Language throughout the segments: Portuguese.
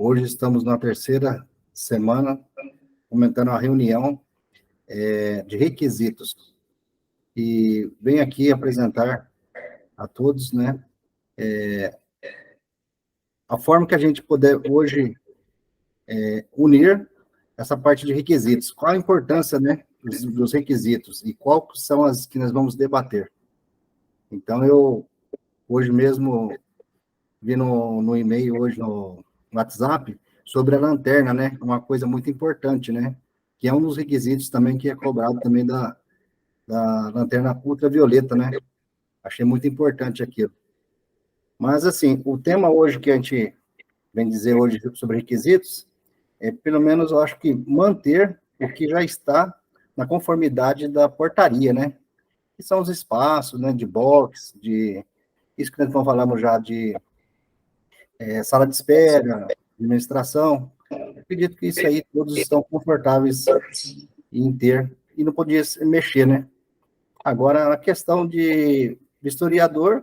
Hoje estamos na terceira semana, comentando a reunião de requisitos. E venho aqui apresentar a todos, né, a forma que a gente puder hoje unir essa parte de requisitos. Qual a importância, né, dos requisitos e quais são as que nós vamos debater. Então, eu hoje mesmo vi no e-mail, hoje no WhatsApp, sobre a lanterna, né? Uma coisa muito importante, né? Que é um dos requisitos também que é cobrado também da lanterna ultravioleta, né? Achei muito importante aquilo. Mas, assim, o tema hoje que a gente vem dizer hoje sobre requisitos é, pelo menos, eu acho que manter o que já está na conformidade da portaria, né? Que são os espaços, né? De box, de... Isso que nós vamos falar já de sala de espera, administração. Acredito que isso aí todos estão confortáveis em ter, e não podia mexer, né? Agora, a questão de historiador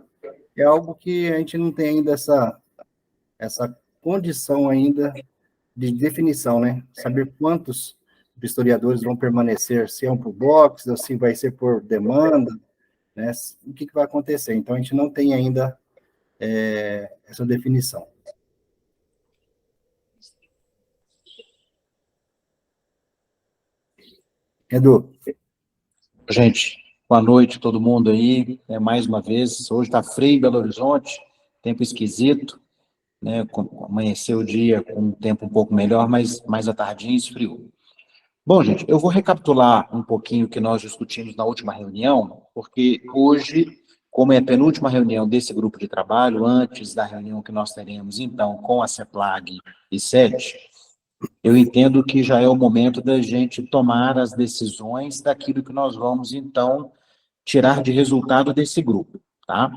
é algo que a gente não tem ainda essa condição ainda de definição, né? Saber quantos historiadores vão permanecer, se é um por box, ou se vai ser por demanda, né? O que vai acontecer? Então, a gente não tem ainda essa definição. Edu. Gente, boa noite todo mundo aí, mais uma vez, hoje está frio em Belo Horizonte, tempo esquisito, né, amanheceu o dia com um tempo um pouco melhor, mas mais à tardinha esfriou. Bom, gente, eu vou recapitular um pouquinho o que nós discutimos na última reunião, porque hoje, como é a penúltima reunião desse grupo de trabalho, antes da reunião que nós teremos, então, com a CEPLAG e SET, eu entendo que já é o momento da gente tomar as decisões daquilo que nós vamos, então, tirar de resultado desse grupo, tá?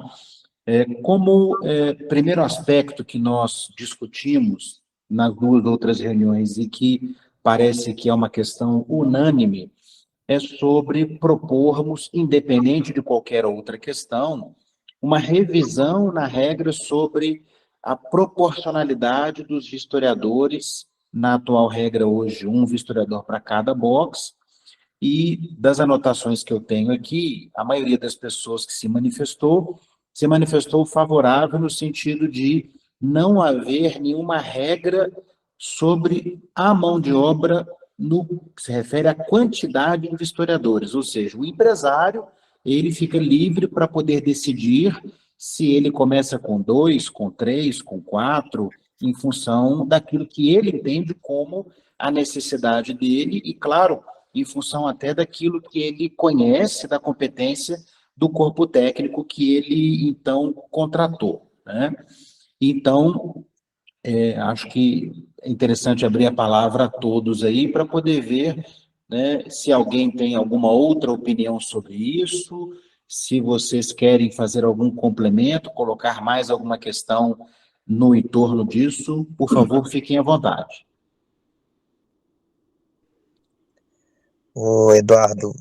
Primeiro aspecto que nós discutimos nas duas outras reuniões e que parece que é uma questão unânime, é sobre propormos, independente de qualquer outra questão, uma revisão na regra sobre a proporcionalidade dos vistoriadores, na atual regra hoje, um vistoriador para cada box, e das anotações que eu tenho aqui, a maioria das pessoas que se manifestou favorável no sentido de não haver nenhuma regra sobre a mão de obra no que se refere à quantidade de vistoriadores, ou seja, o empresário, ele fica livre para poder decidir se ele começa com 2, com 3, com 4, em função daquilo que ele entende como a necessidade dele e, claro, em função até daquilo que ele conhece da competência do corpo técnico que ele, então, contratou, né? Então, acho que é interessante abrir a palavra a todos aí para poder ver, né, se alguém tem alguma outra opinião sobre isso, se vocês querem fazer algum complemento, colocar mais alguma questão no entorno disso, por favor, fiquem à vontade. Ô, Eduardo,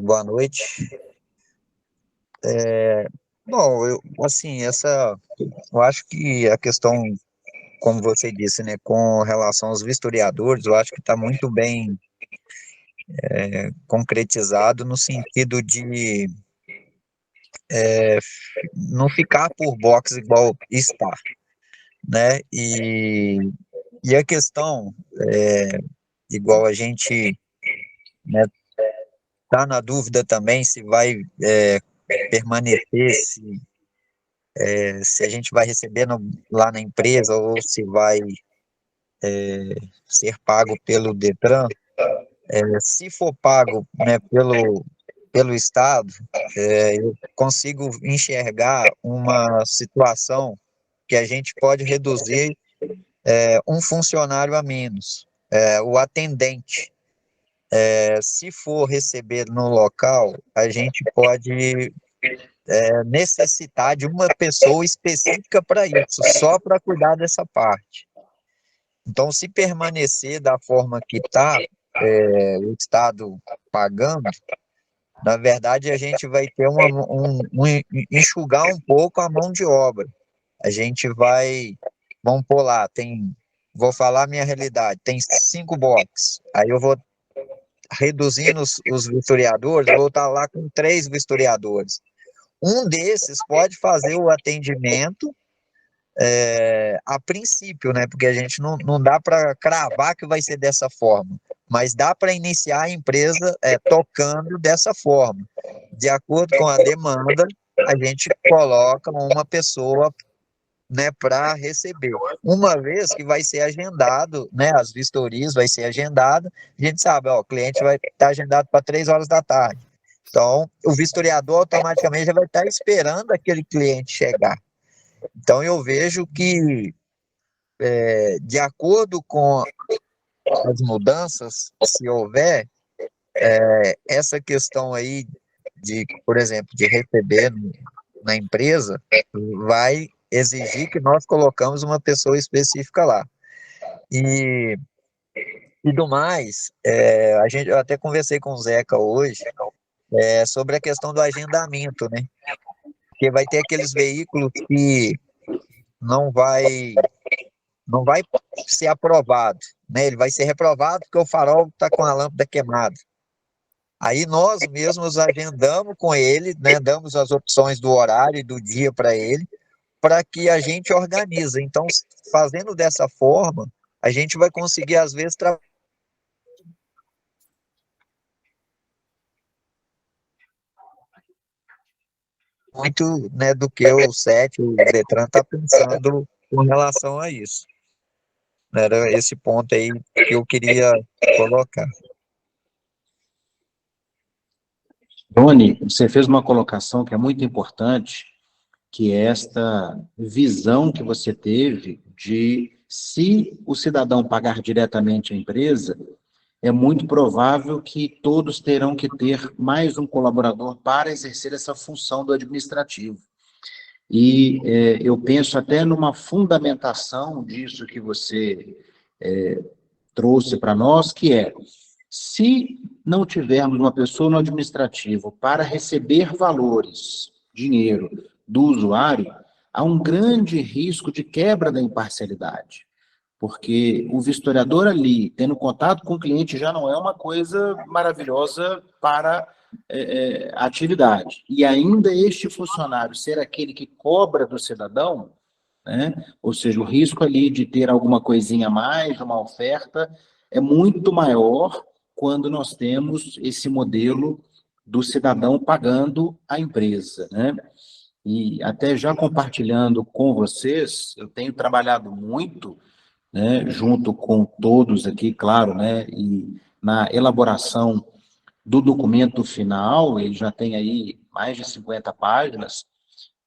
boa noite. Bom, eu acho que a questão, como você disse, né, com relação aos vistoriadores, eu acho que está muito bem concretizado no sentido de não ficar por box igual está, né? E a questão, igual a gente, né, tá na dúvida também se vai permanecer, se a gente vai receber lá na empresa ou se vai ser pago pelo Detran. Se for pago, né, pelo Estado, eu consigo enxergar uma situação que a gente pode reduzir um funcionário a menos, o atendente. Se for receber no local, a gente pode necessitar de uma pessoa específica para isso, só para cuidar dessa parte. Então, se permanecer da forma que está, o Estado pagando, na verdade, a gente vai ter enxugar um pouco a mão de obra. A gente vai, vamos pôr lá, tem vou falar a minha realidade, tem 5 boxes, aí eu vou reduzindo os vistoriadores, vou estar lá com 3 vistoriadores. Um desses pode fazer o atendimento a princípio, né? Porque a gente não dá para cravar que vai ser dessa forma, mas dá para iniciar a empresa tocando dessa forma. De acordo com a demanda, a gente coloca uma pessoa, né, para receber. Uma vez que vai ser agendado, né, as vistorias vai ser agendada, a gente sabe, ó, o cliente vai estar agendado para 3 horas da tarde. Então, o vistoriador automaticamente já vai estar esperando aquele cliente chegar. Então, eu vejo que, de acordo com as mudanças, se houver, essa questão aí de, por exemplo, de receber na empresa, vai exigir que nós colocamos uma pessoa específica lá. E do mais, eu até conversei com o Zeca hoje, sobre a questão do agendamento, né? Porque vai ter aqueles veículos que não vai, não vai ser aprovado, né? Ele vai ser reprovado porque o farol está com a lâmpada queimada. Aí nós mesmos agendamos com ele, né? Damos as opções do horário e do dia para ele, para que a gente organize. Então, fazendo dessa forma, a gente vai conseguir, às vezes, muito, né, do que o SET, o DETRAN está pensando com relação a isso. Era esse ponto aí que eu queria colocar. Doni, você fez uma colocação que é muito importante, que é esta visão que você teve de se o cidadão pagar diretamente à empresa, é muito provável que todos terão que ter mais um colaborador para exercer essa função do administrativo. E eu penso até numa fundamentação disso que você trouxe para nós, que é, se não tivermos uma pessoa no administrativo para receber valores, dinheiro, do usuário, há um grande risco de quebra da imparcialidade. Porque o vistoriador ali, tendo contato com o cliente, já não é uma coisa maravilhosa para a atividade. E ainda este funcionário ser aquele que cobra do cidadão, né? Ou seja, o risco ali de ter alguma coisinha a mais, uma oferta, é muito maior quando nós temos esse modelo do cidadão pagando a empresa, né? E até já compartilhando com vocês, eu tenho trabalhado muito, né, junto com todos aqui, claro, né, e na elaboração do documento final, ele já tem aí mais de 50 páginas,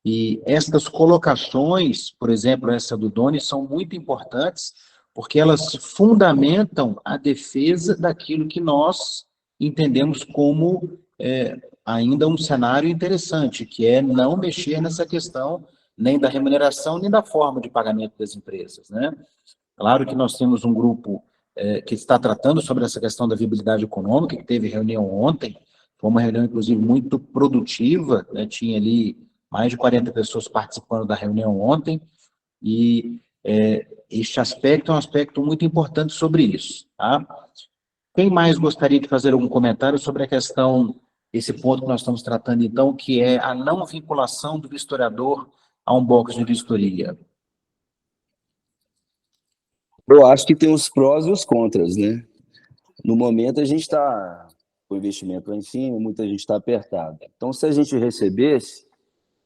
e estas colocações, por exemplo, essa do Doni, são muito importantes, porque elas fundamentam a defesa daquilo que nós entendemos como ainda um cenário interessante, que é não mexer nessa questão nem da remuneração, nem da forma de pagamento das empresas, né? Claro que nós temos um grupo que está tratando sobre essa questão da viabilidade econômica, que teve reunião ontem, foi uma reunião, inclusive, muito produtiva, né? Tinha ali mais de 40 pessoas participando da reunião ontem, e este aspecto é um aspecto muito importante sobre isso, tá? Quem mais gostaria de fazer algum comentário sobre a questão, esse ponto que nós estamos tratando, então, que é a não vinculação do vistoriador a um box de vistoria? Eu acho que tem os prós e os contras, né? No momento, a gente está com o investimento lá em cima, muita gente está apertada. Então, se a gente recebesse,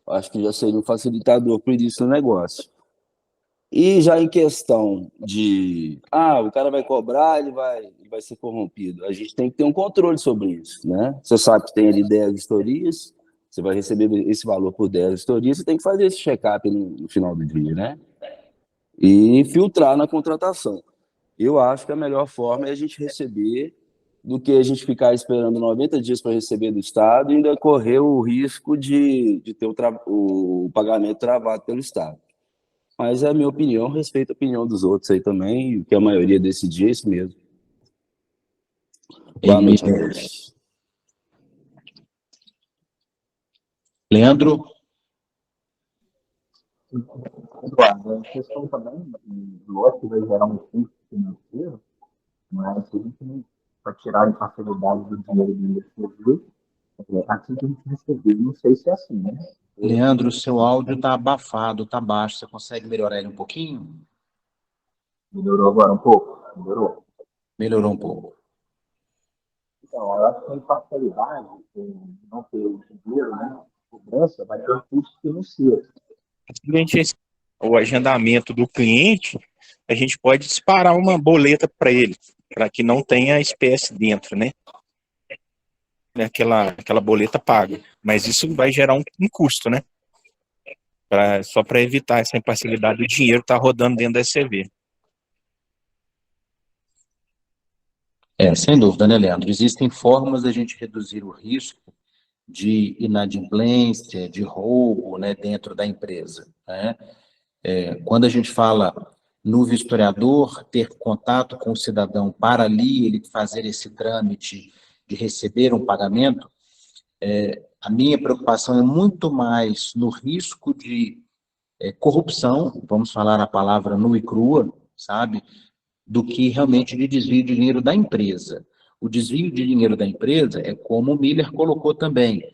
acho que já seria um facilitador para o início do negócio. E já em questão de, o cara vai cobrar, ele vai ser corrompido. A gente tem que ter um controle sobre isso, né? Você sabe que tem ali 10 historias, você vai receber esse valor por 10 historias, você tem que fazer esse check-up no final do dia, né? E filtrar na contratação. Eu acho que a melhor forma é a gente receber do que a gente ficar esperando 90 dias para receber do Estado e ainda correr o risco de ter o pagamento travado pelo Estado. Mas é a minha opinião, respeito a opinião dos outros aí também, e o que a maioria decidir é isso mesmo. Boa noite a todos. Leandro? Eduardo, a questão também, lógico que vai gerar um custo financeiro, mas se a gente não para tirar a facilidade do dinheiro do INSS, assim que a gente receber, não sei se é assim, né? Leandro, o seu áudio está abafado, está baixo, você consegue melhorar ele um pouquinho? Melhorou agora um pouco? Melhorou? Melhorou um pouco. Então, eu acho que a imparcialidade, não ter o dinheiro, né, cobrança, vai ter um custo financeiro. Durante o agendamento do cliente, a gente pode disparar uma boleta para ele, para que não tenha espécie dentro, né? Aquela boleta paga. Mas isso vai gerar um custo, né? Só para evitar essa imparcialidade do dinheiro estar rodando dentro da SCV. Sem dúvida, né, Leandro? Existem formas da gente reduzir o risco de inadimplência, de roubo, né, dentro da empresa, né? Quando a gente fala no vistoriador ter contato com o cidadão para ali ele fazer esse trâmite de receber um pagamento, a minha preocupação é muito mais no risco de corrupção, vamos falar a palavra nua e crua, sabe? Do que realmente de desvio de dinheiro da empresa. O desvio de dinheiro da empresa é como o Miller colocou também.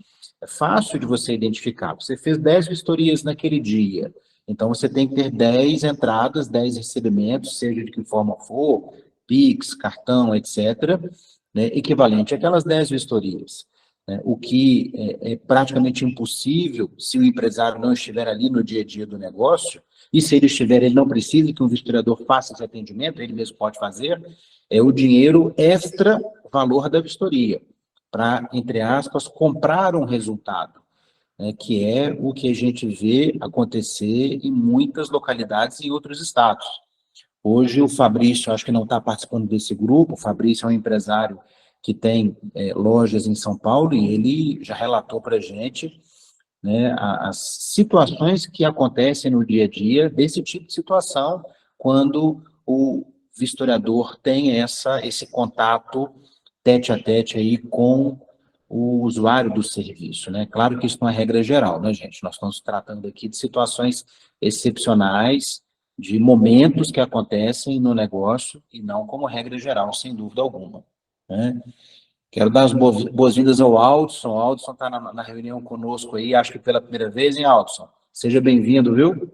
É fácil de você identificar. Você fez 10 vistorias naquele dia. Então, você tem que ter 10 entradas, 10 recebimentos, seja de que forma for, Pix, cartão, etc., né, equivalente àquelas 10 vistorias. Né, o que é praticamente impossível se o empresário não estiver ali no dia a dia do negócio, e se ele estiver, ele não precisa que um vistoriador faça esse atendimento, ele mesmo pode fazer, é o dinheiro extra valor da vistoria, para, entre aspas, comprar um resultado, né, que é o que a gente vê acontecer em muitas localidades e em outros estados. Hoje o Fabrício, acho que não está participando desse grupo, o Fabrício é um empresário que tem lojas em São Paulo e ele já relatou para a gente, né, as situações que acontecem no dia a dia desse tipo de situação, quando o vistoriador tem esse contato tete a tete aí com o usuário do serviço, né? Claro que isso não é regra geral, né, gente? Nós estamos tratando aqui de situações excepcionais, de momentos que acontecem no negócio e não como regra geral, sem dúvida alguma, né? Quero dar as boas-vindas ao Aldson. O Aldson está na reunião conosco aí, acho que pela primeira vez, hein, Aldson? Seja bem-vindo, viu?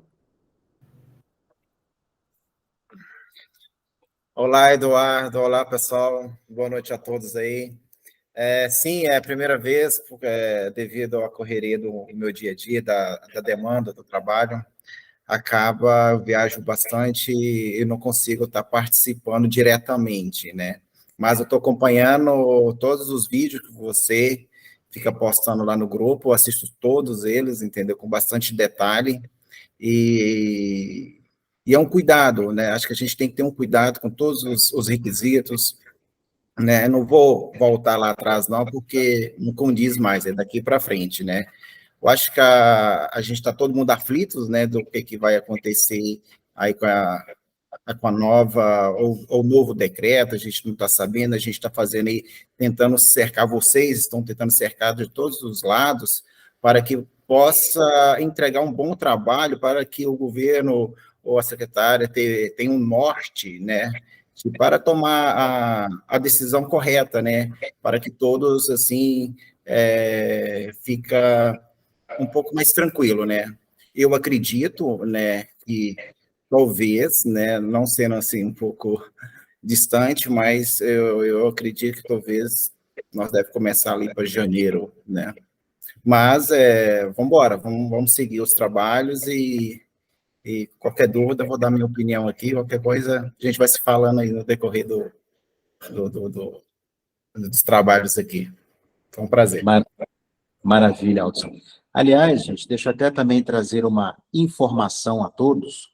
Olá, Eduardo. Olá, pessoal. Boa noite a todos aí. Sim, é a primeira vez, devido à correria do meu dia a dia, da demanda do trabalho, eu viajo bastante e não consigo estar participando diretamente, né? Mas eu estou acompanhando todos os vídeos que você fica postando lá no grupo, eu assisto todos eles, entendeu? Com bastante detalhe. E é um cuidado, né? Acho que a gente tem que ter um cuidado com todos os requisitos, né? Não vou voltar lá atrás, não, porque não condiz mais, é daqui para frente, né? Eu acho que a gente está todo mundo aflitos, né, do que vai acontecer aí com a nova, ou novo decreto, a gente não está sabendo, a gente está fazendo aí, tentando cercar, vocês estão tentando cercar de todos os lados, para que possa entregar um bom trabalho, para que o governo ou a secretária tenha um norte, né, para tomar a decisão correta, né, para que todos, assim, fica um pouco mais tranquilo, né. Eu acredito, né, que talvez, né, não sendo assim um pouco distante, mas eu acredito que talvez nós deve começar ali para janeiro, né. Mas vamos embora, vamos seguir os trabalhos e qualquer dúvida, eu vou dar minha opinião aqui, qualquer coisa, a gente vai se falando aí no decorrer dos trabalhos aqui. Foi um prazer. Maravilha, Aldson. Aliás, gente, deixa eu até também trazer uma informação a todos.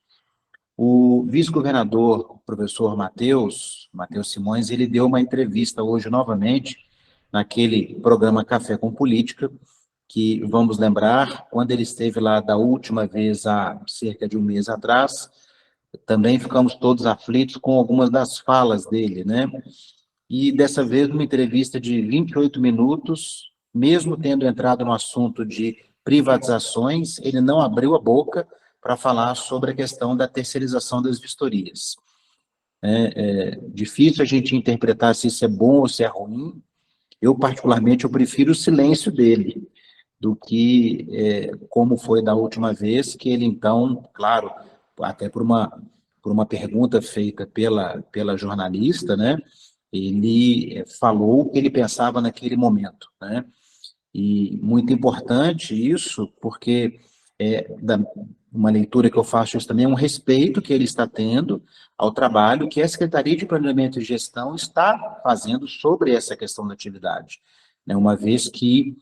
O vice-governador, o professor Matheus Simões, ele deu uma entrevista hoje novamente naquele programa Café com Política, que, vamos lembrar, quando ele esteve lá da última vez, há cerca de um mês atrás, também ficamos todos aflitos com algumas das falas dele, né? E dessa vez, uma entrevista de 28 minutos, mesmo tendo entrado no assunto de privatizações, ele não abriu a boca para falar sobre a questão da terceirização das vistorias. É difícil a gente interpretar se isso é bom ou se é ruim. Eu, particularmente, eu prefiro o silêncio dele do que como foi da última vez, que ele, então, claro, até por uma pergunta feita pela jornalista, né, ele falou o que ele pensava naquele momento, né, e muito importante isso, porque uma leitura que eu faço isso também é um respeito que ele está tendo ao trabalho que a Secretaria de Planejamento e Gestão está fazendo sobre essa questão da atividade, né, uma vez que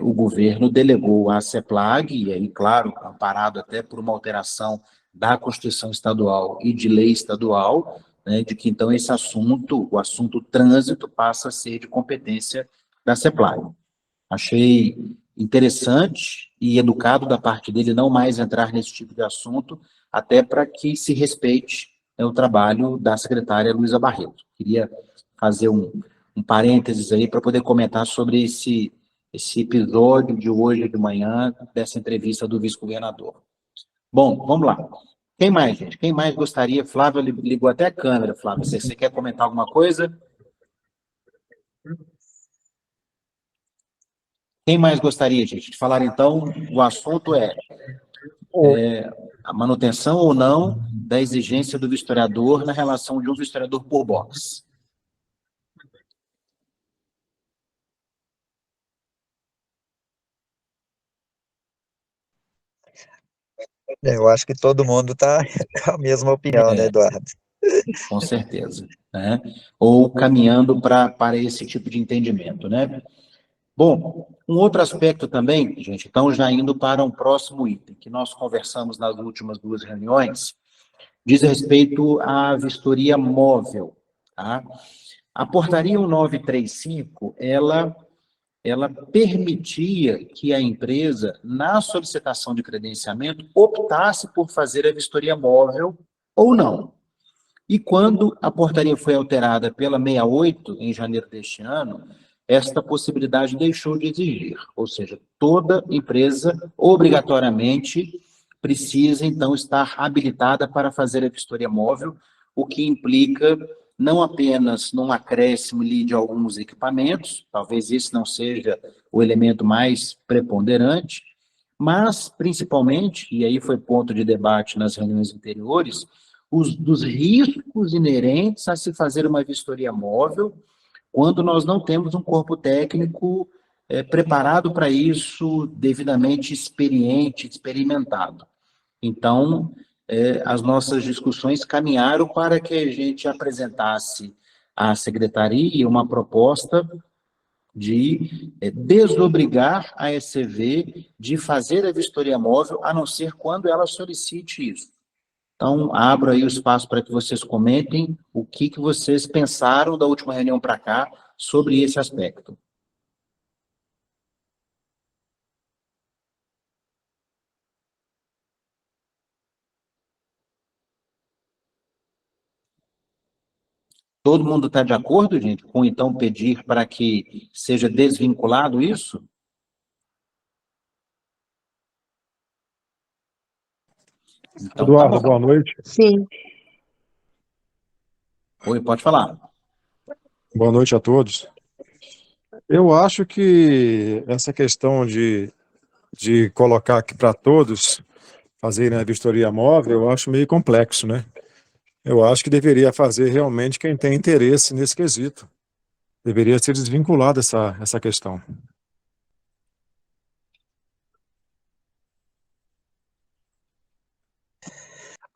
o governo delegou à CEPLAG, e aí, claro, amparado até por uma alteração da Constituição Estadual e de lei estadual, né, de que, então, esse assunto, o assunto trânsito, passa a ser de competência da CEPLAG. Achei interessante e educado da parte dele não mais entrar nesse tipo de assunto, até para que se respeite, né, o trabalho da secretária Luísa Barreto. Queria fazer um parênteses aí para poder comentar sobre esse episódio de hoje de manhã, dessa entrevista do vice-governador. Bom, vamos lá. Quem mais, gente? Quem mais gostaria? Flávio ligou até a câmera, Flávio. Você quer comentar alguma coisa? Quem mais gostaria, gente, de falar, então? O assunto é a manutenção ou não da exigência do vistoriador na relação de um vistoriador por box. Eu acho que todo mundo está com a mesma opinião, né, Eduardo? Com certeza, né? Ou caminhando para esse tipo de entendimento, né? Bom, um outro aspecto também, gente, então já indo para um próximo item, que nós conversamos nas últimas duas reuniões, diz respeito à vistoria móvel, tá? A portaria 1935, ela permitia que a empresa, na solicitação de credenciamento, optasse por fazer a vistoria móvel ou não. E quando a portaria foi alterada pela 68, em janeiro deste ano, esta possibilidade deixou de exigir, ou seja, toda empresa obrigatoriamente precisa, então, estar habilitada para fazer a vistoria móvel, o que implica não apenas num acréscimo ali de alguns equipamentos, talvez esse não seja o elemento mais preponderante, mas, principalmente, e aí foi ponto de debate nas reuniões anteriores, dos riscos inerentes a se fazer uma vistoria móvel quando nós não temos um corpo técnico preparado para isso, devidamente experiente, experimentado. Então, as nossas discussões caminharam para que a gente apresentasse à secretaria uma proposta de desobrigar a ECV de fazer a vistoria móvel, a não ser quando ela solicite isso. Então, abro aí o espaço para que vocês comentem o que vocês pensaram da última reunião para cá sobre esse aspecto. Todo mundo está de acordo, gente, com então pedir para que seja desvinculado isso? Então, Eduardo, tá bom. boa noite. Sim. Oi, pode falar. Boa noite a todos. Eu acho que essa questão de colocar aqui para todos fazerem a vistoria móvel, eu acho meio complexo, né? Eu acho que deveria fazer realmente quem tem interesse nesse quesito. Deveria ser desvinculada essa questão.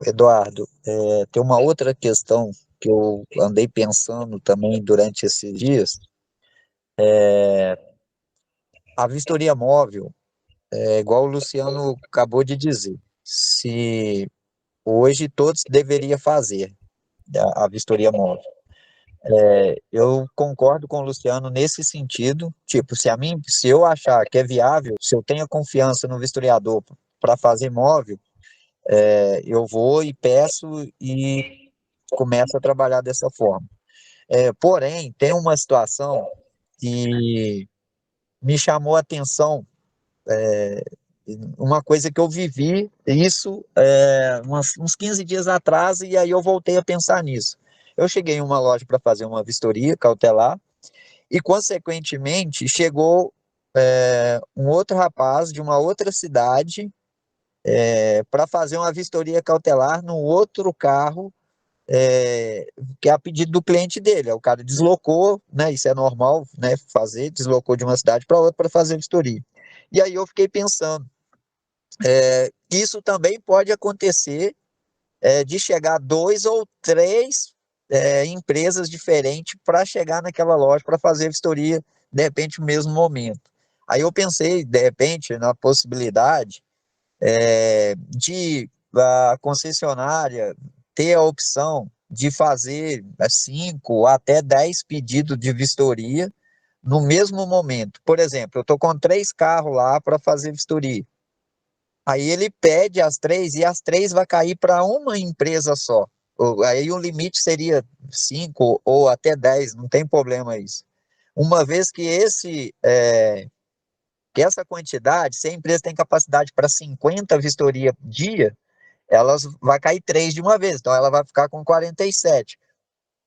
Eduardo, tem uma outra questão que eu andei pensando também durante esses dias. A vistoria móvel, igual o Luciano acabou de dizer, se hoje todos deveriam fazer a vistoria móvel. Eu concordo com o Luciano nesse sentido, tipo, se eu achar que é viável, se eu tenho confiança no vistoriador para fazer móvel, eu vou e peço e começo a trabalhar dessa forma. Porém, tem uma situação que me chamou a atenção uma coisa que eu vivi, isso uns 15 dias atrás, e aí eu voltei a pensar nisso. Eu cheguei em uma loja para fazer uma vistoria cautelar, e, consequentemente, chegou um outro rapaz de uma outra cidade para fazer uma vistoria cautelar no outro carro, que é a pedido do cliente dele. O cara deslocou, né? Isso é normal, né? Deslocou de uma cidade para outra para fazer a vistoria. E aí eu fiquei pensando, isso também pode acontecer de chegar dois ou três empresas diferentes para chegar naquela loja para fazer a vistoria, de repente, no mesmo momento. Aí eu pensei, de repente, na possibilidade de a concessionária ter a opção de fazer 5 até 10 pedidos de vistoria no mesmo momento. Por exemplo, eu estou com 3 carros lá para fazer vistoria. Aí ele pede as 3 e as 3 vai cair para uma empresa só. Aí o limite seria 5 ou até 10, não tem problema isso. Uma vez que essa quantidade, se a empresa tem capacidade para 50 vistoria dia, elas vai cair 3 de uma vez, então ela vai ficar com 47.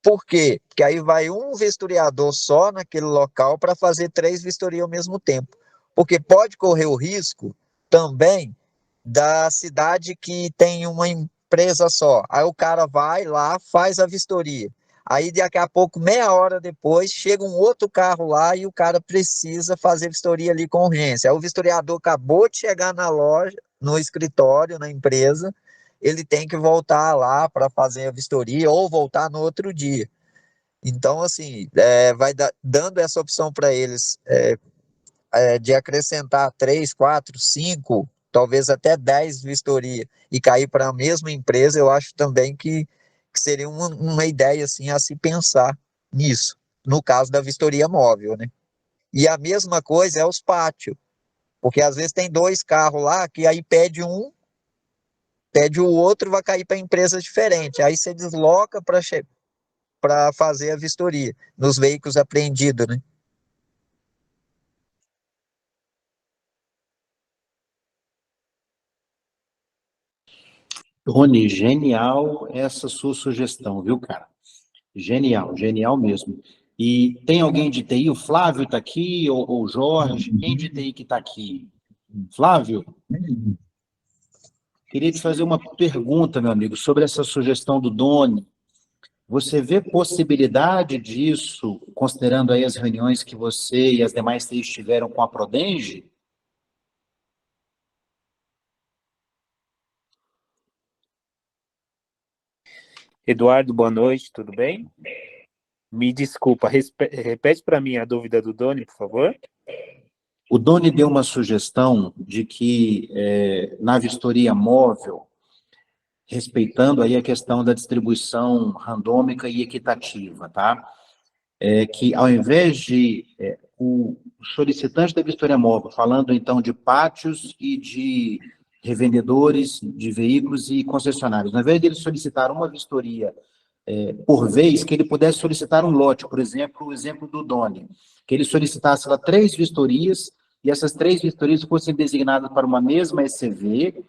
Por quê? Porque aí vai um vistoriador só naquele local para fazer 3 vistorias ao mesmo tempo. Porque pode correr o risco também da cidade que tem uma empresa só. Aí o cara vai lá, faz a vistoria. Aí daqui a pouco, meia hora depois, chega um outro carro lá e o cara precisa fazer vistoria ali com urgência. Aí o vistoriador acabou de chegar na loja, no escritório, na empresa, ele tem que voltar lá para fazer a vistoria ou voltar no outro dia. Então, assim, vai dando essa opção para eles de acrescentar 3, 4, 5, talvez até 10 vistoria e cair para a mesma empresa, eu acho também que seria uma ideia assim, a se pensar nisso, no caso da vistoria móvel, né? E a mesma coisa é os pátios, porque às vezes tem 2 carros lá que aí pede o outro, vai cair para empresa diferente, aí você desloca para fazer a vistoria nos veículos apreendidos, né? Rony, genial essa sua sugestão, viu, cara? Genial, genial mesmo. E tem alguém de TI? O Flávio está aqui, ou o Jorge? Quem de TI que está aqui? Flávio? Queria te fazer uma pergunta, meu amigo, sobre essa sugestão do Doni. Você vê possibilidade disso, considerando aí as reuniões que você e as demais TIs tiveram com a Prodenge? Eduardo, boa noite, tudo bem? Me desculpa, repete para mim a dúvida do Doni, por favor. O Doni deu uma sugestão de que na vistoria móvel, respeitando aí a questão da distribuição randômica e equitativa, tá? Que ao invés de o solicitante da vistoria móvel, falando então de pátios e de revendedores de veículos e concessionários, ao invés dele solicitar uma vistoria por vez, que ele pudesse solicitar um lote, por exemplo, o exemplo do Doni, que ele solicitasse lá 3 vistorias e essas 3 vistorias fossem designadas para uma mesma ECV,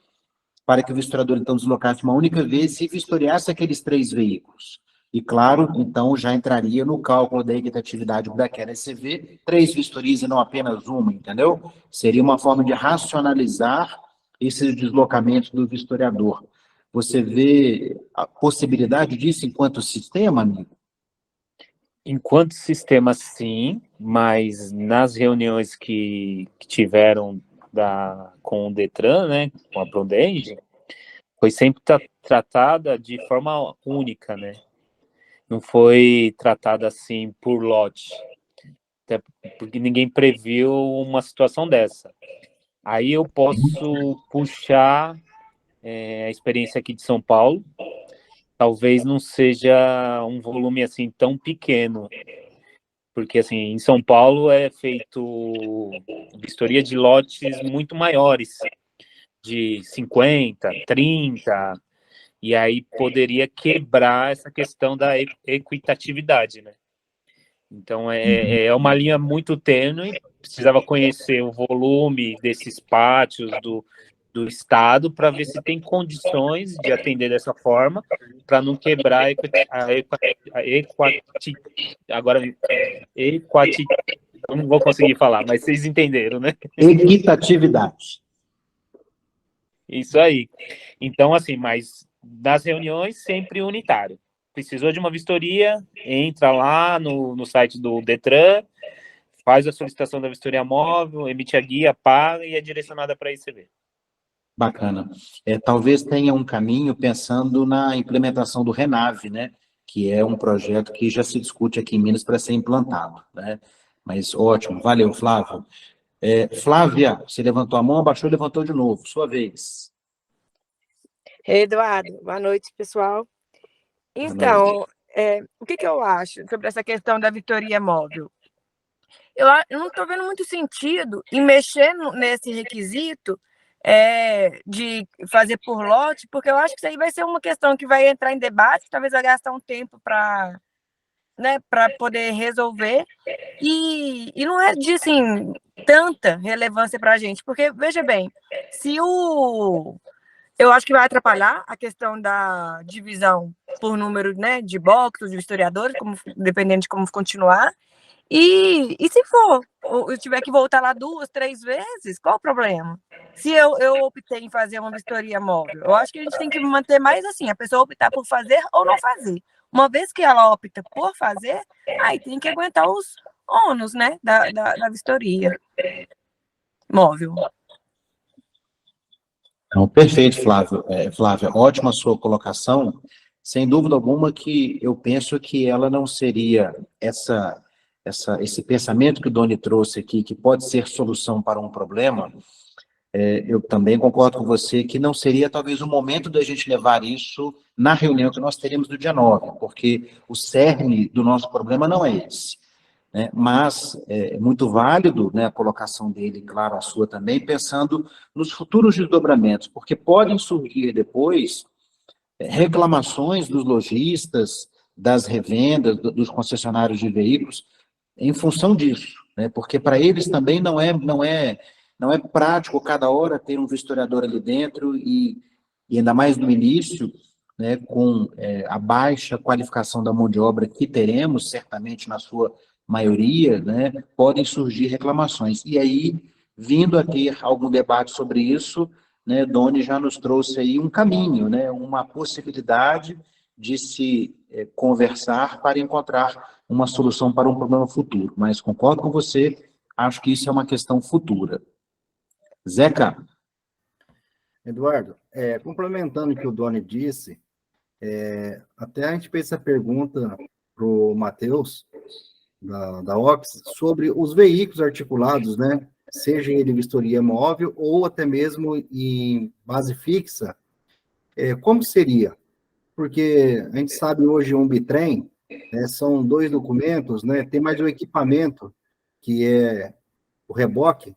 para que o vistoriador, então, deslocasse uma única vez e vistoriasse aqueles 3 veículos. E, claro, então, já entraria no cálculo da equitatividade daquela ECV, 3 vistorias e não apenas uma, entendeu? Seria uma forma de racionalizar esses deslocamentos do vistoriador. Você vê a possibilidade disso enquanto sistema, amigo? Enquanto sistema, sim, mas nas reuniões que tiveram com o Detran, né, com a Prodenge, foi sempre tratada de forma única, né? Não foi tratada assim por lote, até porque ninguém previu uma situação dessa. Aí eu posso puxar a experiência aqui de São Paulo. Talvez não seja um volume assim tão pequeno, porque assim em São Paulo é feito vistoria de lotes muito maiores, de 50, 30, e aí poderia quebrar essa questão da equitatividade, né? Então é uma linha muito tênue precisava conhecer o volume desses pátios do estado para ver se tem condições de atender dessa forma, para não quebrar eu não vou conseguir falar, mas vocês entenderam, né? Equitatividade. Isso aí. Então, assim, mas nas reuniões sempre unitário. Precisou de uma vistoria, entra lá no site do Detran, faz a solicitação da vistoria móvel, emite a guia, paga e é direcionada para a ICV. Bacana. Talvez tenha um caminho pensando na implementação do RENAVE, né? Que é um projeto que já se discute aqui em Minas para ser implantado, né? Mas ótimo, valeu, Flávio. Flávia, você levantou a mão, abaixou e levantou de novo. Sua vez. Eduardo, boa noite, pessoal. Então, o que eu acho sobre essa questão da vistoria móvel? Eu não estou vendo muito sentido em mexer nesse requisito de fazer por lote, porque eu acho que isso aí vai ser uma questão que vai entrar em debate, talvez vai gastar um tempo para poder resolver, e não é de, assim, tanta relevância para a gente, porque, veja bem, eu acho que vai atrapalhar a questão da divisão por número, né, de boxes, de historiadores, dependendo de como continuar. E se eu tiver que voltar lá 2, 3 vezes, qual o problema? Se eu optei em fazer uma vistoria móvel, eu acho que a gente tem que manter mais assim, a pessoa optar por fazer ou não fazer. Uma vez que ela opta por fazer, aí tem que aguentar os ônus, né, da vistoria móvel. Então, perfeito, Flávio. Flávia, ótima a sua colocação. Sem dúvida alguma que eu penso que ela não seria esse pensamento que o Doni trouxe aqui, que pode ser solução para um problema. Eu também concordo com você que não seria talvez o momento da gente levar isso na reunião que nós teremos do dia 9, porque o cerne do nosso problema não é esse. Né? Mas é muito válido, né, a colocação dele, claro, a sua também, pensando nos futuros desdobramentos, porque podem surgir depois reclamações dos lojistas, das revendas, dos concessionários de veículos, em função disso, né? Porque para eles também não é prático cada hora ter um vistoriador ali dentro e ainda mais no início, né, com a baixa qualificação da mão de obra que teremos, certamente na sua maioria, né, podem surgir reclamações. E aí, vindo a ter algum debate sobre isso, né, Doni já nos trouxe aí um caminho, né, uma possibilidade de se conversar para encontrar uma solução para um problema futuro. Mas concordo com você, acho que isso é uma questão futura. Zeca? Eduardo, complementando o que o Doni disse, até a gente fez essa pergunta para o Matheus, da Ox, sobre os veículos articulados, né? Seja ele vistoria móvel ou até mesmo em base fixa, como seria? Porque a gente sabe hoje um bitrem, são 2 documentos, né? Tem mais o equipamento, que é o reboque.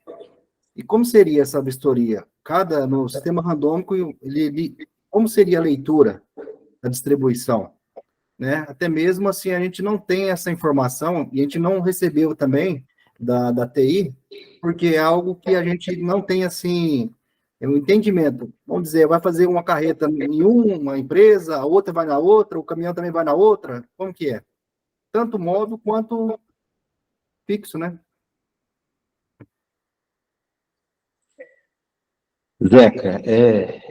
E como seria essa vistoria? No sistema randômico, como seria a leitura da distribuição? Né? Até mesmo assim, a gente não tem essa informação e a gente não recebeu também da TI, porque é algo que a gente não tem, assim, um entendimento. Vamos dizer, vai fazer uma carreta em uma empresa, a outra vai na outra, o caminhão também vai na outra, como que é? Tanto móvel quanto fixo, né? Zeca,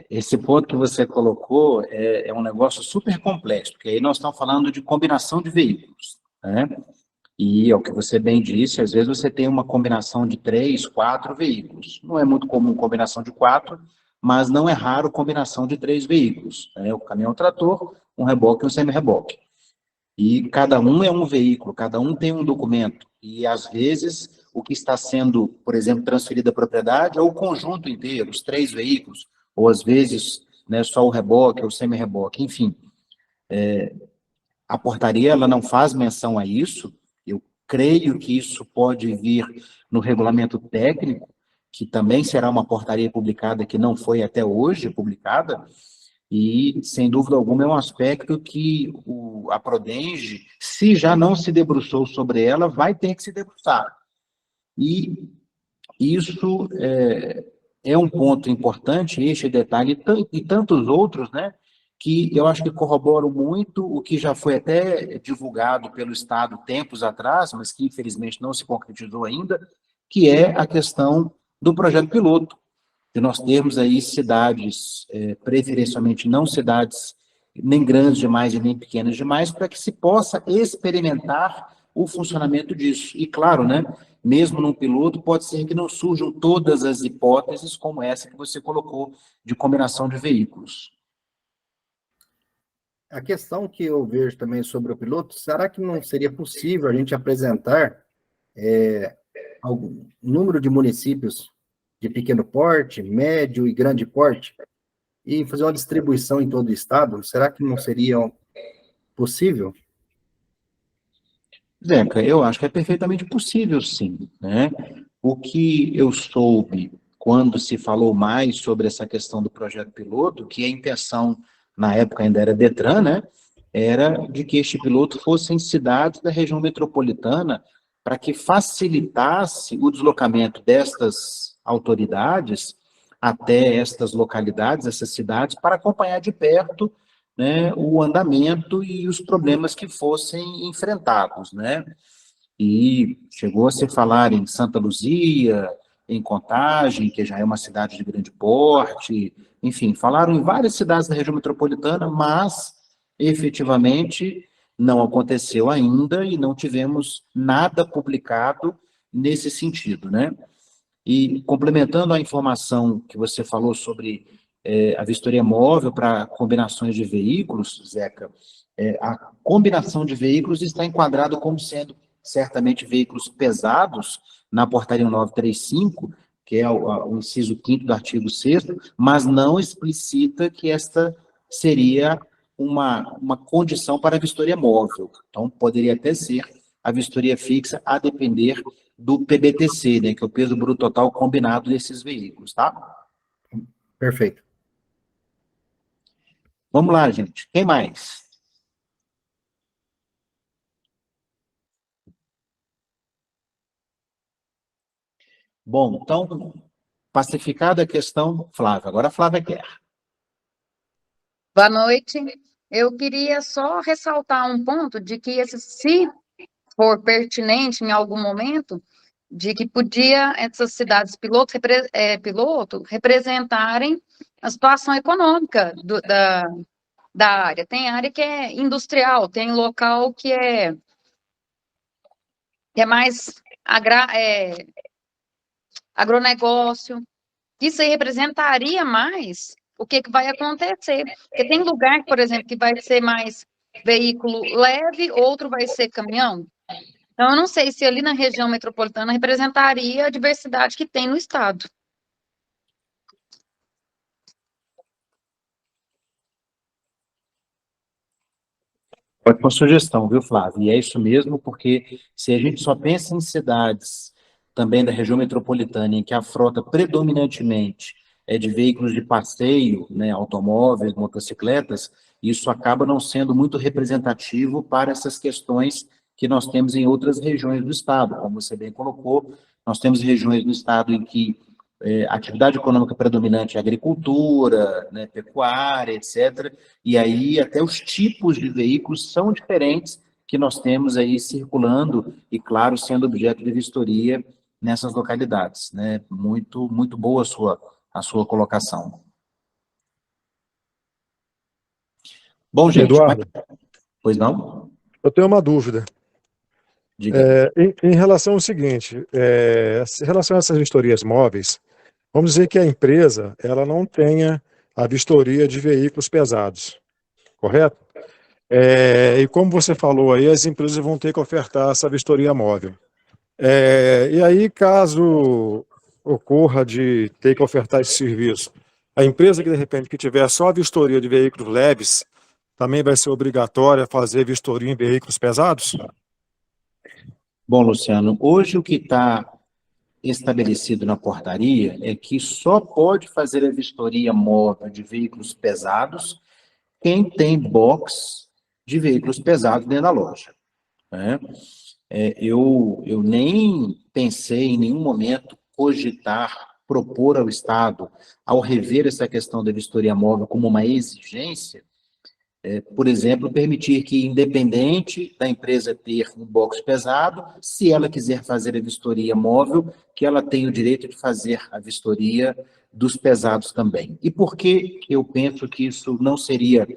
esse ponto que você colocou é um negócio super complexo, porque aí nós estamos falando de combinação de veículos, né? E, é o que você bem disse, às vezes você tem uma combinação de 3, 4 veículos. Não é muito comum combinação de 4, mas não é raro combinação de 3 veículos, né? O caminhão-trator, um reboque e um semi-reboque. E cada um é um veículo, cada um tem um documento. E, às vezes, o que está sendo, por exemplo, transferido à propriedade é o conjunto inteiro, os 3 veículos, ou, às vezes, né, só o reboque ou o semi-reboque, enfim. A portaria ela não faz menção a isso. Eu creio que isso pode vir no regulamento técnico, que também será uma portaria publicada, que não foi até hoje publicada, e, sem dúvida alguma, é um aspecto que a Prodenge, se já não se debruçou sobre ela, vai ter que se debruçar. E isso é um ponto importante, este detalhe, e tantos outros, né, que eu acho que corroboram muito o que já foi até divulgado pelo Estado tempos atrás, mas que infelizmente não se concretizou ainda, que é a questão do projeto piloto, de nós termos aí cidades, preferencialmente não cidades nem grandes demais e nem pequenas demais, para que se possa experimentar o funcionamento disso. E claro, né, mesmo num piloto, pode ser que não surjam todas as hipóteses como essa que você colocou, de combinação de veículos. A questão que eu vejo também sobre o piloto, será que não seria possível a gente apresentar algum número de municípios de pequeno porte, médio e grande porte, e fazer uma distribuição em todo o estado? Será que não seria possível? Zeca, eu acho que é perfeitamente possível, sim, né? O que eu soube quando se falou mais sobre essa questão do projeto piloto, que a intenção, na época ainda era Detran, né? Era de que este piloto fosse em cidades da região metropolitana, para que facilitasse o deslocamento destas autoridades até estas localidades, essas cidades, para acompanhar de perto, né, o andamento e os problemas que fossem enfrentados, né? E chegou a se falar em Santa Luzia, em Contagem, que já é uma cidade de grande porte, enfim, falaram em várias cidades da região metropolitana, mas efetivamente não aconteceu ainda e não tivemos nada publicado nesse sentido, né? E complementando a informação que você falou sobre a vistoria móvel para combinações de veículos, Zeca, a combinação de veículos está enquadrado como sendo certamente veículos pesados na portaria 935, que é o inciso 5º do artigo 6º, mas não explicita que esta seria uma condição para a vistoria móvel. Então, poderia até ser a vistoria fixa, a depender do PBTC, né, que é o peso bruto total combinado desses veículos, tá? Perfeito. Vamos lá, gente. Quem mais? Bom, então, pacificada a questão, Flávia. Agora a Flávia quer. Boa noite. Eu queria só ressaltar um ponto de que, se for pertinente em algum momento, de que podia essas cidades piloto representarem a situação econômica da área. Tem área que é industrial, tem local que é mais agronegócio. Isso aí representaria mais o que vai acontecer. Porque tem lugar, por exemplo, que vai ser mais veículo leve, outro vai ser caminhão. Então, eu não sei se ali na região metropolitana representaria a diversidade que tem no estado. Ótima sugestão, viu, Flávio? E é isso mesmo, porque se a gente só pensa em cidades também da região metropolitana, em que a frota predominantemente é de veículos de passeio, né, automóveis, motocicletas, isso acaba não sendo muito representativo para essas questões que nós temos em outras regiões do estado. Como você bem colocou, nós temos regiões do estado em que a atividade econômica predominante é agricultura, né, pecuária, etc., e aí até os tipos de veículos são diferentes que nós temos aí circulando e, claro, sendo objeto de vistoria nessas localidades, né? Muito, muito boa a sua colocação. Bom, gente, Eduardo, pois não? eu tenho uma dúvida. Diga. Em relação ao seguinte, em relação a essas vistorias móveis, vamos dizer que a empresa ela não tenha a vistoria de veículos pesados, correto? E como você falou aí, as empresas vão ter que ofertar essa vistoria móvel. E aí, caso ocorra de ter que ofertar esse serviço, a empresa que, de repente, que tiver só a vistoria de veículos leves, também vai ser obrigatória fazer vistoria em veículos pesados? Bom, Luciano, hoje o que está estabelecido na portaria é que só pode fazer a vistoria móvel de veículos pesados quem tem box de veículos pesados dentro da loja, né? eu nem pensei em nenhum momento cogitar, propor ao Estado, ao rever essa questão da vistoria móvel como uma exigência, por exemplo, permitir que, independente da empresa ter um box pesado, se ela quiser fazer a vistoria móvel, que ela tenha o direito de fazer a vistoria dos pesados também. E por que eu penso que isso não seria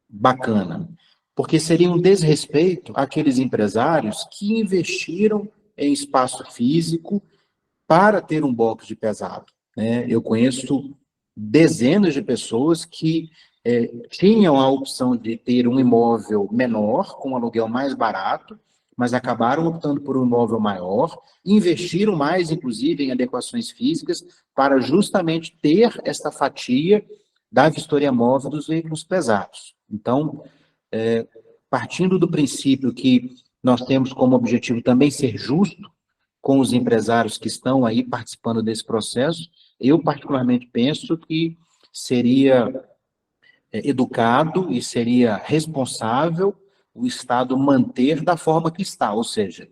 bacana? Porque seria um desrespeito àqueles empresários que investiram em espaço físico para ter um box de pesado, né? Eu conheço dezenas de pessoas que tinham a opção de ter um imóvel menor, com um aluguel mais barato, mas acabaram optando por um imóvel maior, investiram mais, inclusive, em adequações físicas, para justamente ter esta fatia da vistoria móvel dos veículos pesados. Então, partindo do princípio que nós temos como objetivo também ser justo com os empresários que estão aí participando desse processo, eu particularmente penso que seria educado e seria responsável o Estado manter da forma que está, ou seja,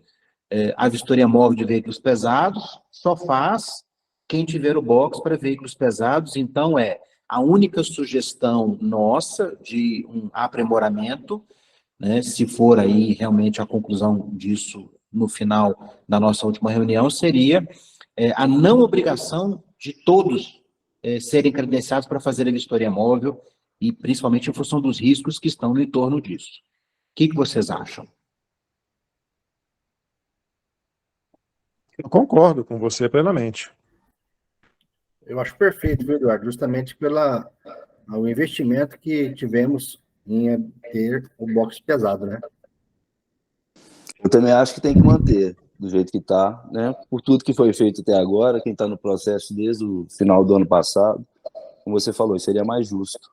a vistoria móvel de veículos pesados só faz quem tiver o box para veículos pesados, então a única sugestão nossa de um aprimoramento, né, se for aí realmente a conclusão disso no final da nossa última reunião, seria a não obrigação de todos serem credenciados para fazer a vistoria móvel, e principalmente em função dos riscos que estão no entorno disso. O que vocês acham? Eu concordo com você plenamente. Eu acho perfeito, viu, Eduardo? Justamente o investimento que tivemos em ter o box pesado, né? Eu também acho que tem que manter do jeito que está, né? Por tudo que foi feito até agora, quem está no processo desde o final do ano passado, como você falou, seria mais justo.